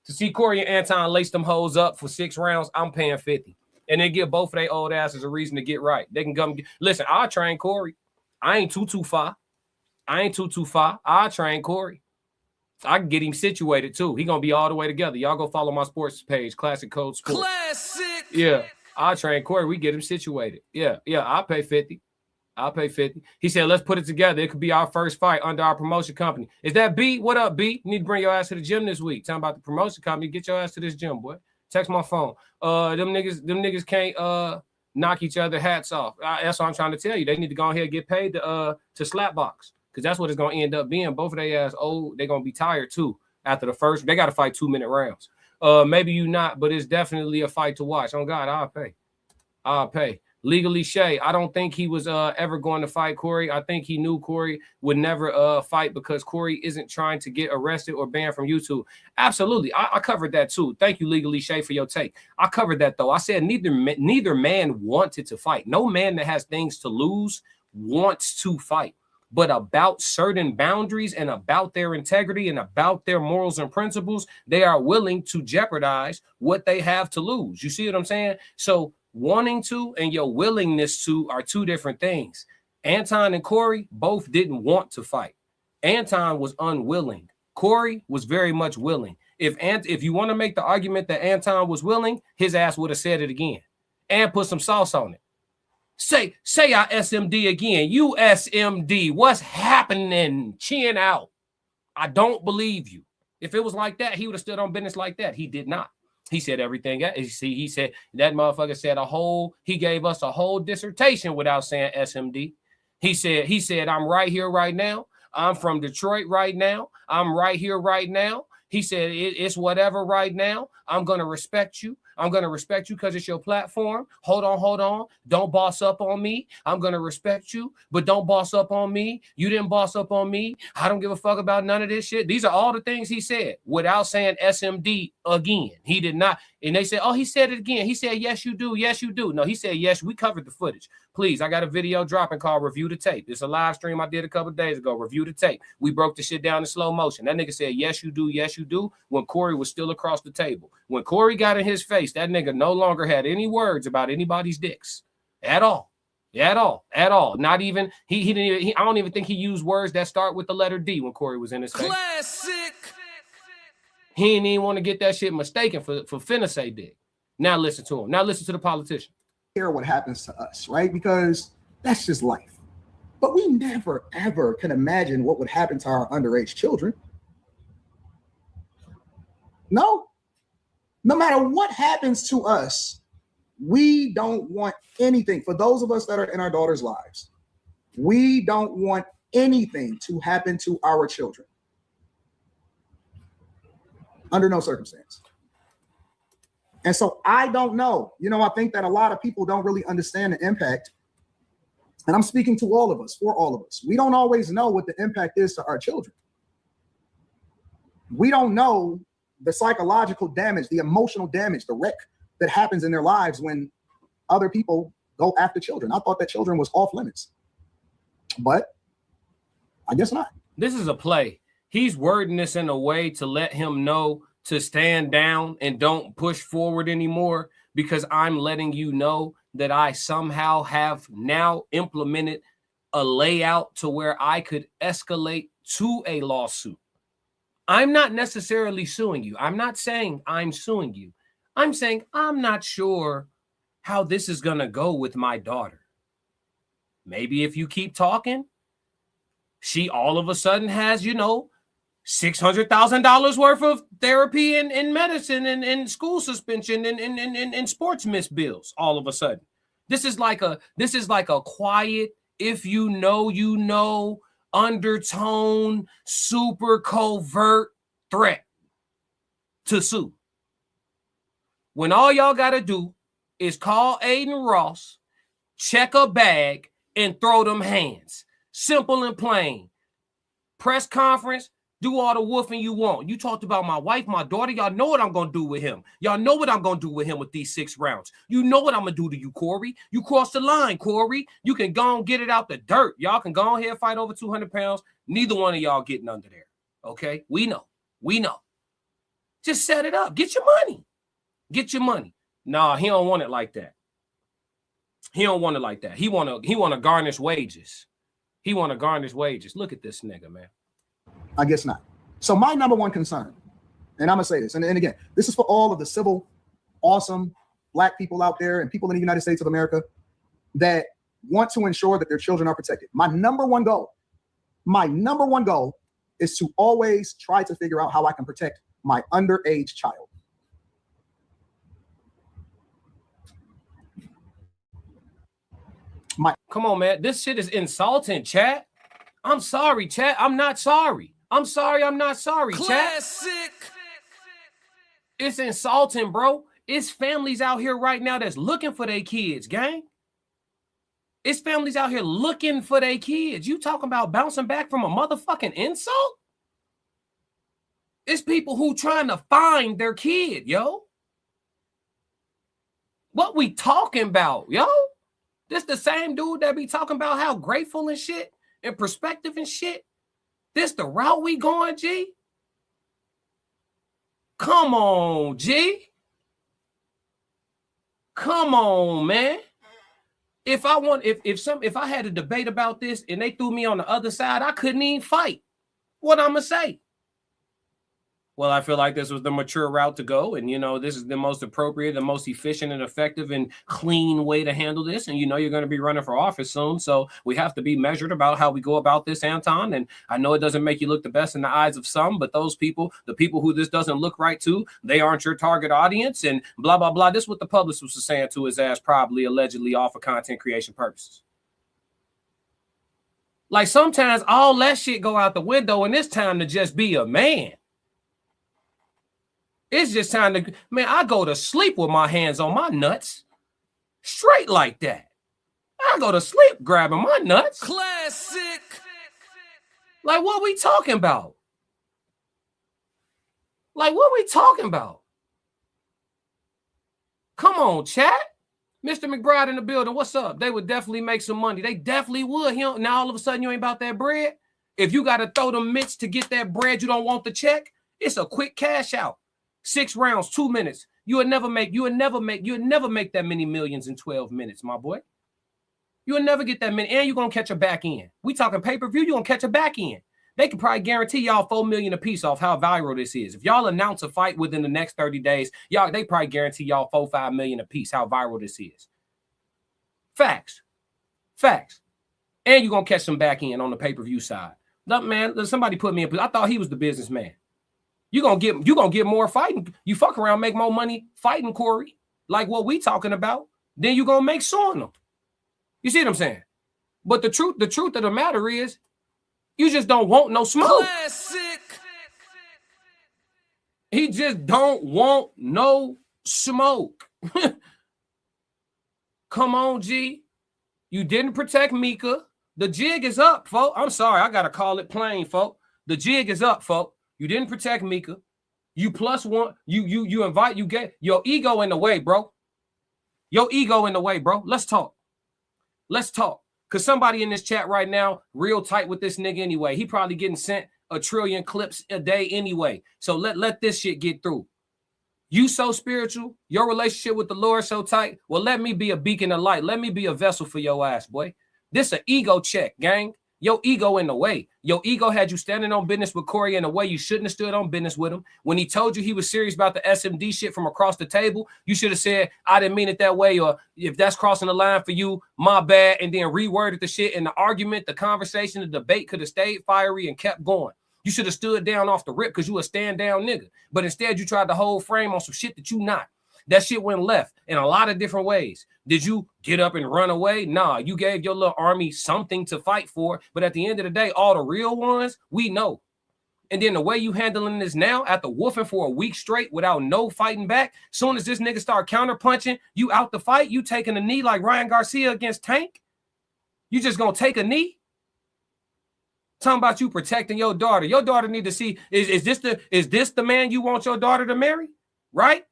To see Corey and Anton lace them hoes up for 6 rounds, I'm paying 50. And then give both of their old asses a reason to get right. They can come listen, I'll train Corey. I ain't too far. I'll train Corey. I can get him situated too. He gonna be all the way together. Y'all go follow my sports page, Classic Code Sports. Classic. Yeah, I'll train Corey. We get him situated. Yeah, I'll pay 50. He said, let's put it together. It could be our first fight under our promotion company. Is that B? What up, B? You need to bring your ass to the gym this week. Talking about the promotion company. Get your ass to this gym, boy. Text my phone. Them niggas can't knock each other hats off. That's what I'm trying to tell you. They need to go ahead and get paid to slap box. Because that's what it's going to end up being. Both of their ass old. They're going to be tired, too, after the first. They got to fight 2-minute rounds. Maybe you not, but it's definitely a fight to watch. Oh, God, I'll pay. Legally Shay, I don't think he was ever going to fight Corey. I think he knew Corey would never fight because Corey isn't trying to get arrested or banned from YouTube. Absolutely. I covered that, too. Thank you, Legally Shay, for your take. I covered that, though. I said neither man wanted to fight. No man that has things to lose wants to fight. But about certain boundaries and about their integrity and about their morals and principles, they are willing to jeopardize what they have to lose. You see what I'm saying? So wanting to and your willingness to are two different things. Anton and Corey both didn't want to fight. Anton was unwilling. Corey was very much willing. If you want to make the argument that Anton was willing, his ass would have said it again and put some sauce on it. Say I SMD again. You SMD. What's happening? Chin out. I don't believe you. If it was like that, he would have stood on business like that. He did not. He said everything. He said that motherfucker said he gave us a whole dissertation without saying SMD. He said, I'm right here right now. I'm from Detroit right now. I'm right here right now. He said, it's whatever right now. I'm going to respect you. I'm going to respect you because it's your platform. Hold on. Don't boss up on me. I'm going to respect you, but don't boss up on me. You didn't boss up on me. I don't give a fuck about none of this shit. These are all the things he said without saying SMD again. He did not. And they said, oh, he said it again. He said, yes, you do. Yes, you do. No, he said, yes, we covered the footage. Please, I got a video dropping called Review the Tape. It's a live stream I did a couple days ago. Review the Tape. We broke the shit down in slow motion. That nigga said, yes, you do. Yes, you do. When Corey was still across the table. When Corey got in his face, that nigga no longer had any words about anybody's dicks at all. Not even he didn't even. I don't even think he used words that start with the letter D when Corey was in his face. Classic. He didn't even want to get that shit mistaken for finna say dick. Now listen to him. Now listen to the politician. Care what happens to us, right? Because that's just life. But we never, ever can imagine what would happen to our underage children. No matter what happens to us, we don't want anything. For those of us that are in our daughters' lives, we don't want anything to happen to our children. Under no circumstance. And so I don't know. I think that a lot of people don't really understand the impact. And I'm speaking to all of us, for all of us. We don't always know what the impact is to our children. We don't know the psychological damage, the emotional damage, the wreck that happens in their lives when other people go after children. I thought that children was off limits, but I guess not. This is a play. He's wording this in a way to let him know to stand down and don't push forward anymore, because I'm letting you know that I somehow have now implemented a layout to where I could escalate to a lawsuit. I'm not necessarily suing you. I'm not saying I'm suing you. I'm saying I'm not sure how this is going to go with my daughter. Maybe if you keep talking, she all of a sudden has, $600,000 worth of therapy and medicine and school suspension and sports miss bills all of a sudden. This is like a quiet, if you know, undertone, super covert threat to sue. When all y'all got to do is call Aiden Ross, check a bag, and throw them hands. Simple and plain. Press conference, do all the woofing you want. You talked about my wife, my daughter. Y'all know what I'm going to do with him. Y'all know what I'm going to do with him with these 6 rounds. You know what I'm going to do to you, Corey. You crossed the line, Corey. You can go and get it out the dirt. Y'all can go ahead and fight over 200 pounds. Neither one of y'all getting under there. Okay? We know. Just set it up. Get your money. Get your money. Nah, he don't want it like that. He don't want it like that. He want to garnish wages. He want to garnish wages. Look at this nigga, man. I guess not. So my number one concern, and I'm gonna say this, and again, this is for all of the civil, awesome Black people out there and people in the United States of America that want to ensure that their children are protected. My number one goal is to always try to figure out how I can protect my underage child. Come on, man. This shit is insulting, chat. I'm sorry, chat. I'm not sorry. I'm sorry. I'm not sorry, Classic. chat. It's insulting, bro. It's families out here right now that's looking for their kids, gang. It's families out here looking for their kids. You talking about bouncing back from a motherfucking insult? It's people who trying to find their kid, yo. What we talking about, yo? This the same dude that be talking about how grateful and shit and perspective and shit. This the route we going, G? Come on, G. Come on, man. If I had a debate about this and they threw me on the other side, I couldn't even fight. What I'm gonna say? Well, I feel like this was the mature route to go. And, you know, this is the most appropriate, the most efficient and effective and clean way to handle this. And, you know, you're going to be running for office soon. So we have to be measured about how we go about this, Anton. And I know it doesn't make you look the best in the eyes of some, but those people, the people who this doesn't look right to, they aren't your target audience and blah, blah, blah. This is what the publicist was saying to his ass, probably allegedly off of content creation purposes. Like sometimes all that shit go out the window and it's time to just be a man. It's just time to, man, I go to sleep with my hands on my nuts. Straight like that. I go to sleep grabbing my nuts. Classic. Like, what we talking about? Like, what we talking about? Come on, chat. Mr. McBride in the building. What's up? They would definitely make some money. They definitely would. Now all of a sudden you ain't about that bread. If you got to throw them mitts to get that bread, you don't want the check. It's a quick cash out. 6 rounds, 2 minutes. You would never make that many millions in 12 minutes, my boy. You would never get that many, and you're gonna catch a back end. We talking pay-per-view, you're gonna catch a back end. They could probably guarantee y'all $4 million a piece off how viral this is. If y'all announce a fight within the next 30 days, they probably guarantee y'all $4-5 million a piece how viral this is. Facts. And you're gonna catch some back end on the pay-per-view side. Look, man, somebody put me in. I thought he was the businessman. You gonna get more fighting. You fuck around, make more money fighting Corey, like what we talking about. Then you gonna make suing them. You see what I'm saying? But the truth of the matter is, you just don't want no smoke. Classic. He just don't want no smoke. Come on, G. You didn't protect Mika. The jig is up, folks. I'm sorry, I gotta call it plain, folks. The jig is up, folks. You didn't protect Mika. You plus one. You get your ego in the way, bro. Your ego in the way, bro. Let's talk. Because somebody in this chat right now, real tight with this nigga anyway. He probably getting sent 1 trillion clips a day anyway. So let this shit get through. You so spiritual. Your relationship with the Lord so tight. Well, let me be a beacon of light. Let me be a vessel for your ass, boy. This an ego check, gang. Your ego in the way. Your ego had you standing on business with Corey in a way you shouldn't have stood on business with him. When he told you he was serious about the SMD shit from across the table, you should have said, I didn't mean it that way. Or if that's crossing the line for you, my bad. And then reworded the shit. And the argument, the conversation, the debate could have stayed fiery and kept going. You should have stood down off the rip because you a stand down nigga. But instead you tried to hold frame on some shit that you not. That shit went left in a lot of different ways. Did you get up and run away? Nah, you gave your little army something to fight for. But at the end of the day, all the real ones, we know. And then the way you handling this now, after woofing for a week straight without no fighting back, soon as this nigga start counter punching, you out the fight, you taking a knee like Ryan Garcia against Tank? You just gonna take a knee? Talking about you protecting your daughter. Your daughter need to see, is this the man you want your daughter to marry? Right?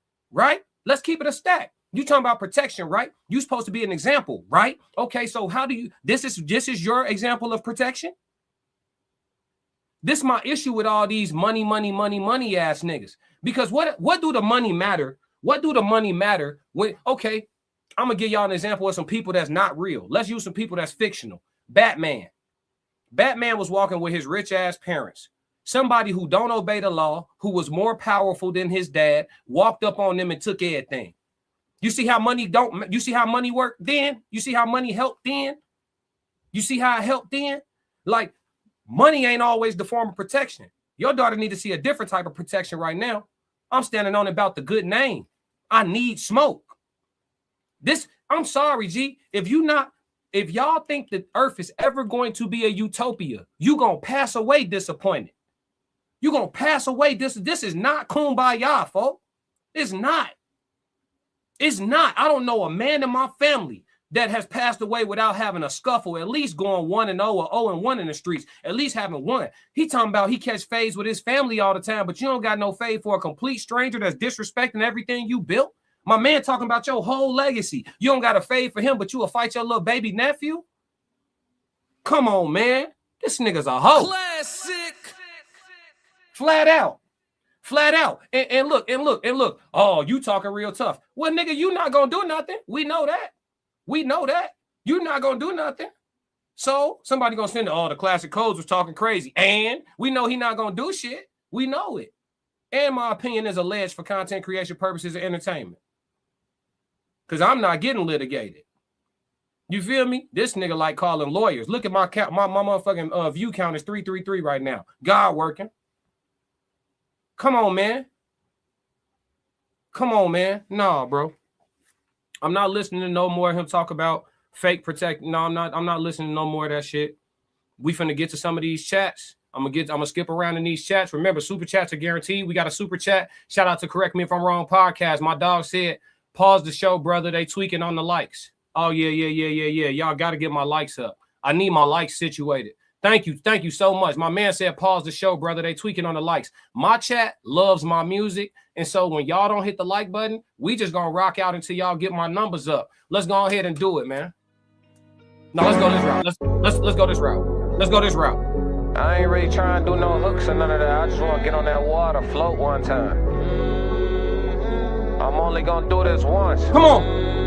Let's keep it a stack. You talking about protection, right? You supposed to be an example, right? Okay, so how do you, this is your example of protection? This is my issue with all these money ass niggas. Because what do the money matter? What do the money matter when, okay, I'm gonna give y'all an example of some people that's not real. Let's use some people that's fictional. Batman. Batman was walking with his rich ass parents. Somebody who don't obey the law, who was more powerful than his dad, walked up on them and took everything. You see how money you see how money worked then? You see how money helped then? You see how it helped then? Like, money ain't always the form of protection. Your daughter need to see a different type of protection right now. I'm standing on about the good name. I need smoke. I'm sorry, G. If y'all think that Earth is ever going to be a utopia, you gonna pass away disappointed. You gonna pass away. This is not kumbaya, folks. It's not. It's not. I don't know a man in my family that has passed away without having a scuffle, at least going 1-0 or 0-1 in the streets, at least having one. He talking about he catch fades with his family all the time, but you don't got no fade for a complete stranger that's disrespecting everything you built. My man talking about your whole legacy. You don't got a fade for him, but you will fight your little baby nephew? Come on, man. This nigga's a hoe. Classic. Flat out. Flat out. And look. Oh, you talking real tough. Well, nigga, you not gonna do nothing. We know that. We know that. You're not going to do nothing. So somebody going to send the classic codes was talking crazy. And we know he not going to do shit. We know it. And my opinion is alleged for content creation purposes and entertainment. Because I'm not getting litigated. You feel me? This nigga like calling lawyers. Look at my count. My motherfucking view count is 333 right now. God working. Come on, man. Come on, man. Nah, bro. I'm not listening to no more of him talk about fake protect. No, I'm not listening to no more of that shit. We finna get to some of these chats. I'm gonna skip around in these chats. Remember, super chats are guaranteed. We got a super chat. Shout out to Correct Me If I'm Wrong podcast. My dog said, pause the show, brother. They tweaking on the likes. Oh, yeah. Y'all got to get my likes up. I need my likes situated. Thank you so much. My man said, pause the show, brother. They tweaking on the likes. My chat loves my music. And so when y'all don't hit the like button, we just gonna rock out until y'all get my numbers up. Let's go ahead and do it, man. No, let's go this route. Let's go this route. Let's go this route. I ain't really trying to do no hooks or none of that. I just want to get on that water, float one time. I'm only gonna do this once. Come on.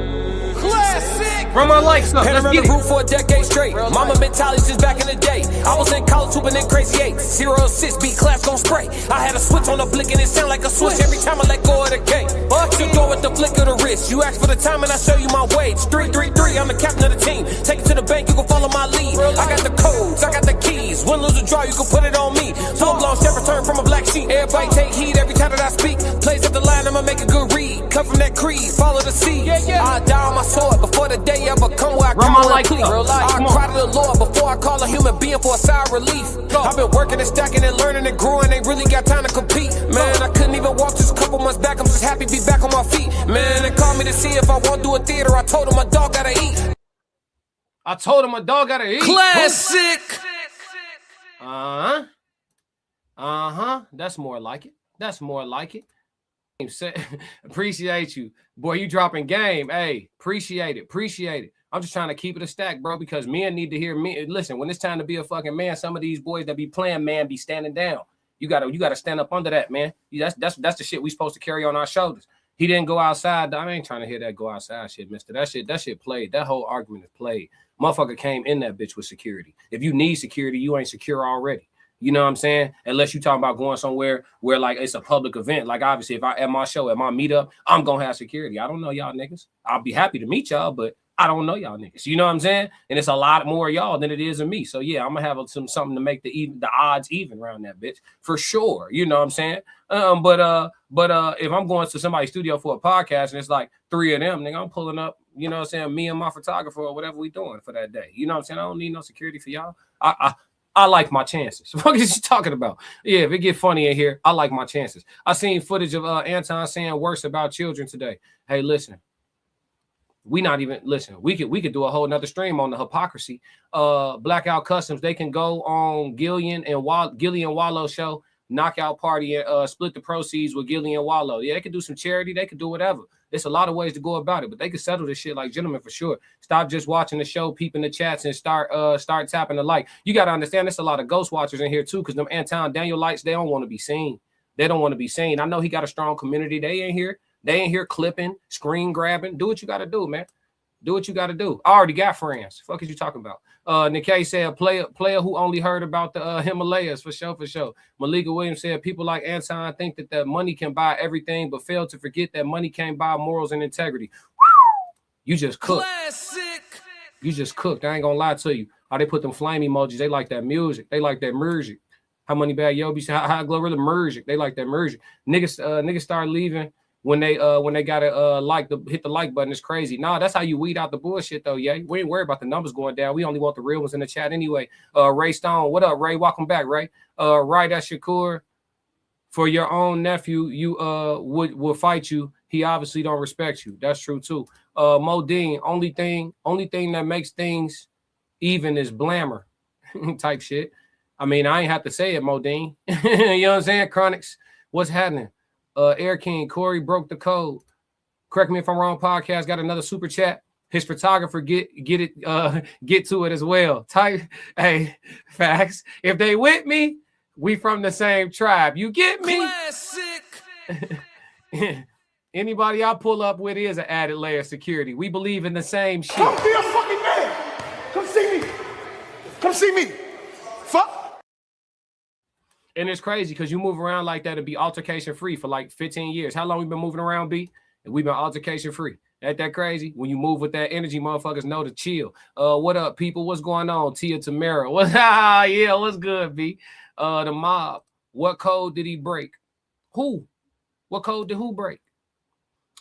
Classic. Run my likes up. Let's get it. Root for a decade straight. Mama mentality since back in the day. I was in college hooping in crazy 8. 0-6 beat class gon' spray. I had a switch on the blick and it sound like a switch every time I let go of the gate. You go with the flick of the wrist. You ask for the time and I show you my wage. 3-3-3. I'm the captain of the team. Take it to the bank. You can follow my lead. I got the codes. I got the keys. Win, lose, or draw. You can put it on me. Full blown chef return from a black sheep. Everybody take heed every time that I speak. Plays up the line. I'ma make a good read. Cut from that creed. Follow the seed. I die on my sword before the day ever come where I run my like I cry to the Lord before I call a human being for a sigh of relief. I've been working and stacking and learning and growing. Ain't really got time to compete. Man, I couldn't even walk just a couple months back. I'm just happy to be back on my feet. Man, they called me to see if I won't do a theater. I told him my dog gotta eat. I told him my dog gotta eat. Classic. That's more like it. That's more like it. Appreciate you. Boy, you dropping game. Hey, appreciate it. I'm just trying to keep it a stack, bro, because men need to hear me. Listen, when it's time to be a fucking man, some of these boys that be playing man be standing down. You gotta stand up under that, man. That's the shit we supposed to carry on our shoulders. He didn't go outside. I ain't trying to hear that go outside shit, mister. That shit played. That whole argument is played. Motherfucker came in that bitch with security. If you need security, you ain't secure already. You know what I'm saying? Unless you talking about going somewhere where like it's a public event. Like obviously if I at my show, at my meetup, I'm gonna have security. I don't know y'all niggas. I'll be happy to meet y'all, but I don't know y'all niggas. You know what I'm saying? And it's a lot more of y'all than it is of me. So yeah, I'm gonna have something to make the odds even around that bitch for sure. You know what I'm saying? But if I'm going to somebody's studio for a podcast and it's like 3 of them, nigga, I'm pulling up. You know what I'm saying? Me and my photographer or whatever we doing for that day. You know what I'm saying? I don't need no security for y'all. I like my chances. What is you talking about? Yeah, if it get funny in here, I like my chances. I seen footage of Anton saying worse about children today. Hey, listen, we could do a whole nother stream on the hypocrisy. Blackout Customs, they can go on Gillian Wallow show, knockout party, and split the proceeds with Gillian Wallow. Yeah, they could do some charity. They could do whatever. It's a lot of ways to go about it, but they can settle this shit like gentlemen for sure. Stop just watching the show, peeping the chats, and start tapping the like. You got to understand there's a lot of ghost watchers in here too, because them Anton Daniels lights, they don't want to be seen. They don't want to be seen. I know he got a strong community. They ain't here clipping, screen grabbing. Do what you got to do, man. Do what you got to do. I already got friends. Fuck is you talking about? Nikkei said, player who only heard about the Himalayas, for sure. Malika Williams said, people like Anton think that money can buy everything, but fail to forget that money can't buy morals and integrity. You just cooked. Classic. You just cooked. I ain't gonna lie to you. How they put them flame emojis. They like that music. They like that music. How many bad Yobi said, how Glorilla music. They like that music. Niggas start leaving when they gotta hit the like button. It's crazy. Nah, that's how you weed out the bullshit though. Yeah, we ain't worried about the numbers going down. We only want the real ones in the chat anyway. Ray Stone, what up, Ray? Welcome back, Ray. Right at Shakur. For your own nephew, you would fight you. He obviously don't respect you. That's true too. Modine, only thing that makes things even is blammer type shit. I mean, I ain't have to say it, Modine. You know what I'm saying? Chronics, what's happening? Air King, Corey broke the code. Correct me if I'm wrong. Podcast got another super chat. His photographer get to it as well. Type, hey, facts. If they with me, we from the same tribe. You get me? Classic. Anybody I pull up with is an added layer of security. We believe in the same shit. Come be a fucking man. Come see me. Come see me. Fuck. And it's crazy because you move around like that and be altercation free for like 15 years. How long we been moving around, B? And we've been altercation free. Ain't that crazy? When you move with that energy, motherfuckers know to chill. What up, people? What's going on? Tia Tamara. Yeah, what's good, B? The mob. What code did he break? Who? What code did who break?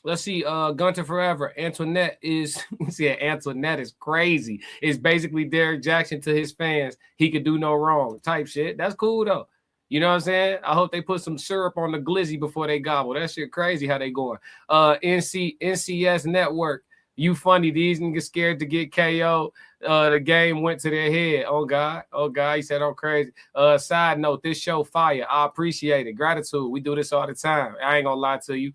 Let's see. Gunter Forever. Antoinette is Antoinette is crazy. It's basically Derek Jackson to his fans. He could do no wrong type shit. That's cool though. You know what I'm saying? I hope they put some syrup on the glizzy before they gobble. That shit crazy how they going. NCS Network. You funny. These niggas scared to get KO. The game went to their head. Oh God. He said I'm crazy. Side note, this show fire. I appreciate it. Gratitude. We do this all the time. I ain't gonna lie to you.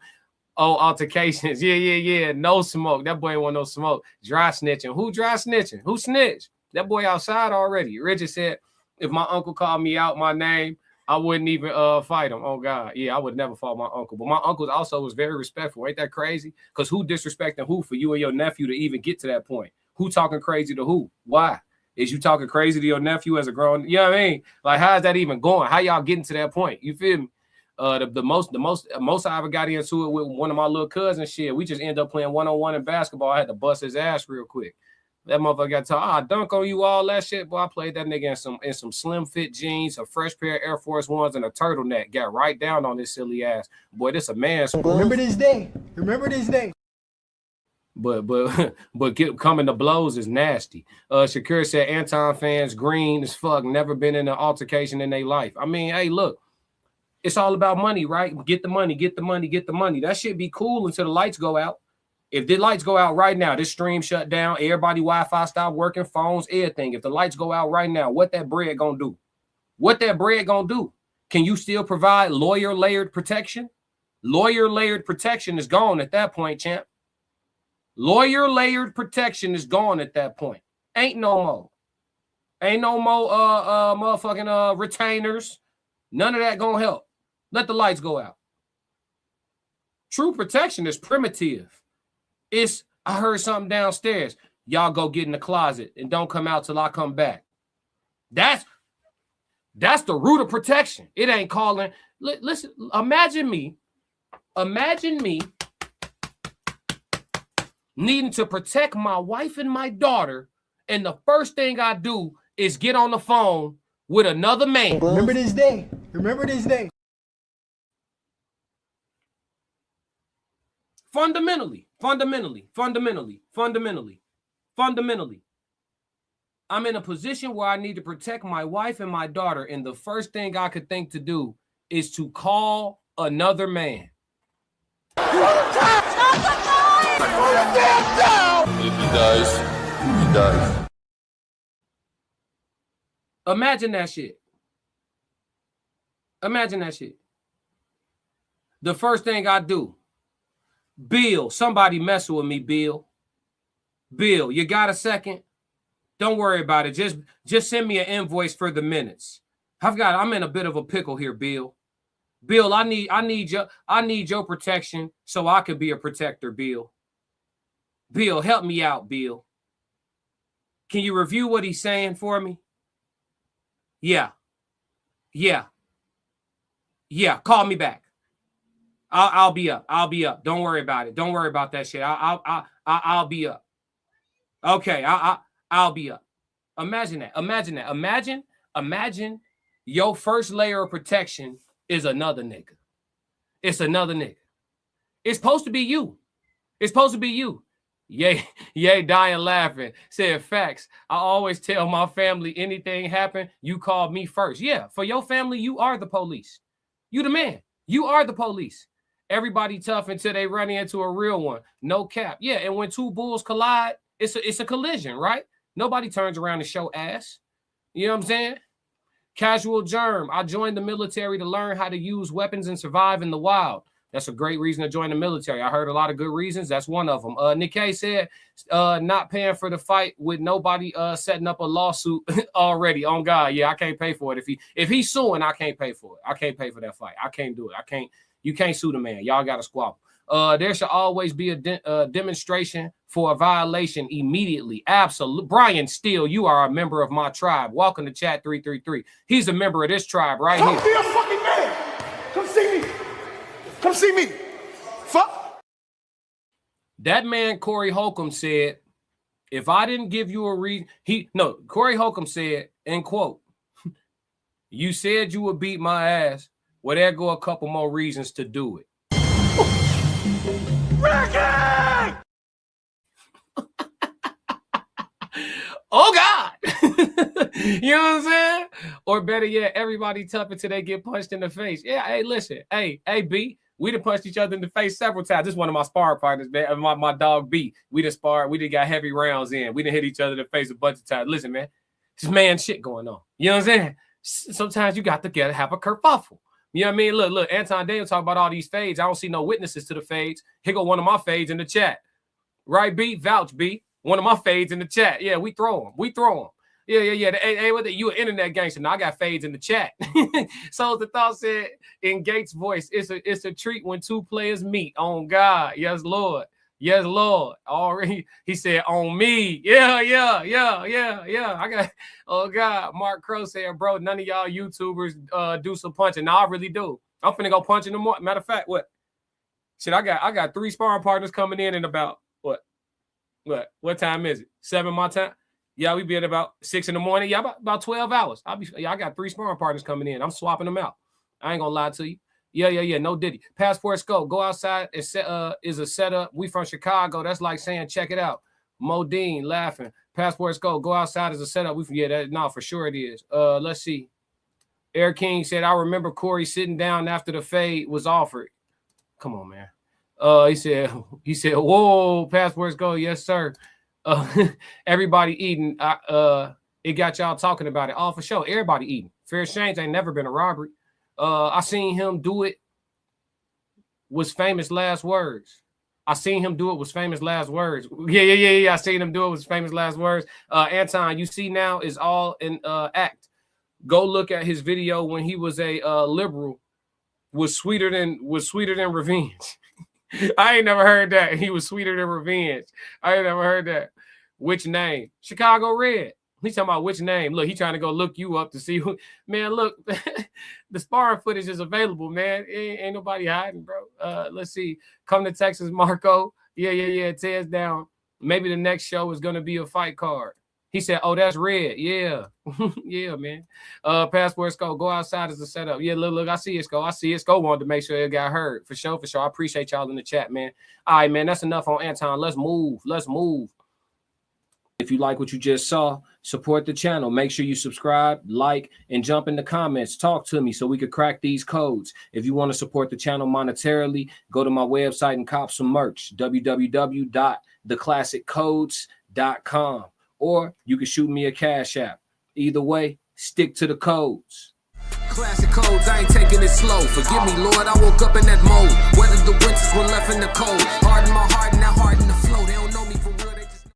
Oh, altercations. Yeah. No smoke. That boy ain't want no smoke. Dry snitching. Who dry snitching? Who snitched? That boy outside already. Richard said, if my uncle called me out my name, I wouldn't even fight him. Oh God. Yeah, I would never fought my uncle. But my uncle also was very respectful. Ain't that crazy? Because who disrespecting who for you and your nephew to even get to that point? Who talking crazy to who? Why? Is you talking crazy to your nephew as a grown? You know what I mean? Like, how is that even going? How y'all getting to that point? You feel me? The most I ever got into it with one of my little cousins. Shit, we just ended up playing one-on-one in basketball. I had to bust his ass real quick. That motherfucker got told, dunk on you, all that shit. Boy, I played that nigga in some slim fit jeans, a fresh pair of Air Force Ones, and a turtleneck. Got right down on this silly ass. Boy, this a man. Remember this day. But coming to blows is nasty. Shakur said Anton fans green as fuck, never been in an altercation in their life. I mean, hey, look, it's all about money, right? Get the money. That shit be cool until the lights go out. If the lights go out right now, this stream shut down, everybody Wi-Fi stop working, phones, everything. If the lights go out right now, what that bread gonna do? Can you still provide lawyer layered protection? Lawyer layered protection is gone at that point, champ. Lawyer layered protection is gone at that point. Ain't no more motherfucking retainers. None of that gonna help. Let the lights go out. True protection is primitive. I heard something downstairs. Y'all go get in the closet and don't come out till I come back. That's the root of protection. It ain't calling. Listen, imagine me needing to protect my wife and my daughter, and the first thing I do is get on the phone with another man. Remember this day. Fundamentally, I'm in a position where I need to protect my wife and my daughter, and the first thing I could think to do is to call another man. He dies. Imagine that shit. The first thing I do, Bill, somebody messing with me, Bill. Bill, you got a second? Don't worry about it. Just send me an invoice for the minutes. I'm in a bit of a pickle here, Bill. Bill, I need your protection so I can be a protector, Bill. Bill, help me out, Bill. Can you review what he's saying for me? Yeah. Call me back. I'll be up. Don't worry about it. Don't worry about that shit. I'll be up. Okay, I'll be up. Imagine that. Imagine your first layer of protection is another nigga. It's another nigga. It's supposed to be you. Yay, dying laughing. Said facts. I always tell my family anything happen, you call me first. Yeah, for your family, you are the police. You the man. You are the police. Everybody tough until they run into a real one. No cap. Yeah, and when two bulls collide, it's a collision, right? Nobody turns around and show ass. You know what I'm saying? Casual Germ. I joined the military to learn how to use weapons and survive in the wild. That's a great reason to join the military. I heard a lot of good reasons. That's one of them. Nikkei said, not paying for the fight with nobody setting up a lawsuit already. On God, yeah, I can't pay for it. If he's suing, I can't pay for it. I can't pay for that fight. I can't do it. You can't sue the man. Y'all got to squabble. There should always be a demonstration for a violation immediately. Absolutely. Brian Steele, you are a member of my tribe. Welcome to Chat 333. He's a member of this tribe right here. Come be a fucking man. Come see me. Come see me. Fuck. That man, Corey Holcomb, said, if I didn't give you a reason, Corey Holcomb said, end quote, you said you would beat my ass. Well, there go a couple more reasons to do it. Ricky! Oh, God. You know what I'm saying? Or better yet, everybody tough until they get punched in the face. Yeah, hey, listen. Hey, B, we done punched each other in the face several times. This is one of my sparring partners, man. My dog, B. We done sparred. We done got heavy rounds in. We done hit each other in the face a bunch of times. Listen, man, this man shit going on. You know what I'm saying? Sometimes you got to have a kerfuffle. You know what I mean? Look, Anton Daniels talk about all these fades. I don't see no witnesses to the fades. Here go one of my fades in the chat. Right, B? Vouch, B. One of my fades in the chat. Yeah, we throw them. Yeah. Hey, you an internet gangster. Now I got fades in the chat. So the thought said in Gates' voice, it's a treat when two players meet. On God. Yes, Lord. Already, he said, on me. Yeah. I got, oh God, Mark Crow said, bro, none of y'all YouTubers do some punching. Now I really do. I'm finna go punch in the morning. Matter of fact, what? Shit, I got 3 sparring partners coming in about what time is it? 7 my time? Yeah, we be at about 6 in the morning. Yeah, about 12 hours. I got 3 sparring partners coming in. I'm swapping them out. I ain't gonna lie to you. Yeah. No diddy. Passport scope. Go outside. Is a setup. We from Chicago. That's like saying, check it out. Modine laughing. Passport scope. Go outside as a setup. For sure it is. Let's see. Air King said, I remember Corey sitting down after the fade was offered. Come on, man. He said, whoa, passports go. Yes, sir. Everybody eating. It got y'all talking about it. All for sure. Everybody eating. Fair exchange ain't never been a robbery. I seen him do it. Was famous last words. Yeah. I seen him do it. Was famous last words. Anton, you see now is all an act. Go look at his video when he was a liberal. Was sweeter than revenge. I ain't never heard that. He was sweeter than revenge. I ain't never heard that. Which name? Chicago Red. He's talking about which name. Look, he trying to go look you up to see who. Man, look, the sparring footage is available, man. Ain't nobody hiding, bro. Let's see. Come to Texas, Marco. Yeah. Tears down. Maybe the next show is going to be a fight card. He said, oh, that's red. Yeah. Yeah, man. Passport Sco, go outside as a setup. Yeah, look, I see it, Sco. Sco wanted to make sure it got heard. For sure. I appreciate y'all in the chat, man. All right, man, that's enough on Anton. Let's move. If you like what you just saw, support the channel. Make sure you subscribe, like, and jump in the comments. Talk to me so we could crack these codes. If you want to support the channel monetarily, go to my website and cop some merch, www.theclassiccodes.com. Or you can shoot me a Cash App. Either way, stick to the codes. Classic codes, I ain't taking it slow. Forgive me, Lord, I woke up in that mode. Weathered the winters when left in the cold. Hardened my heart and now hardened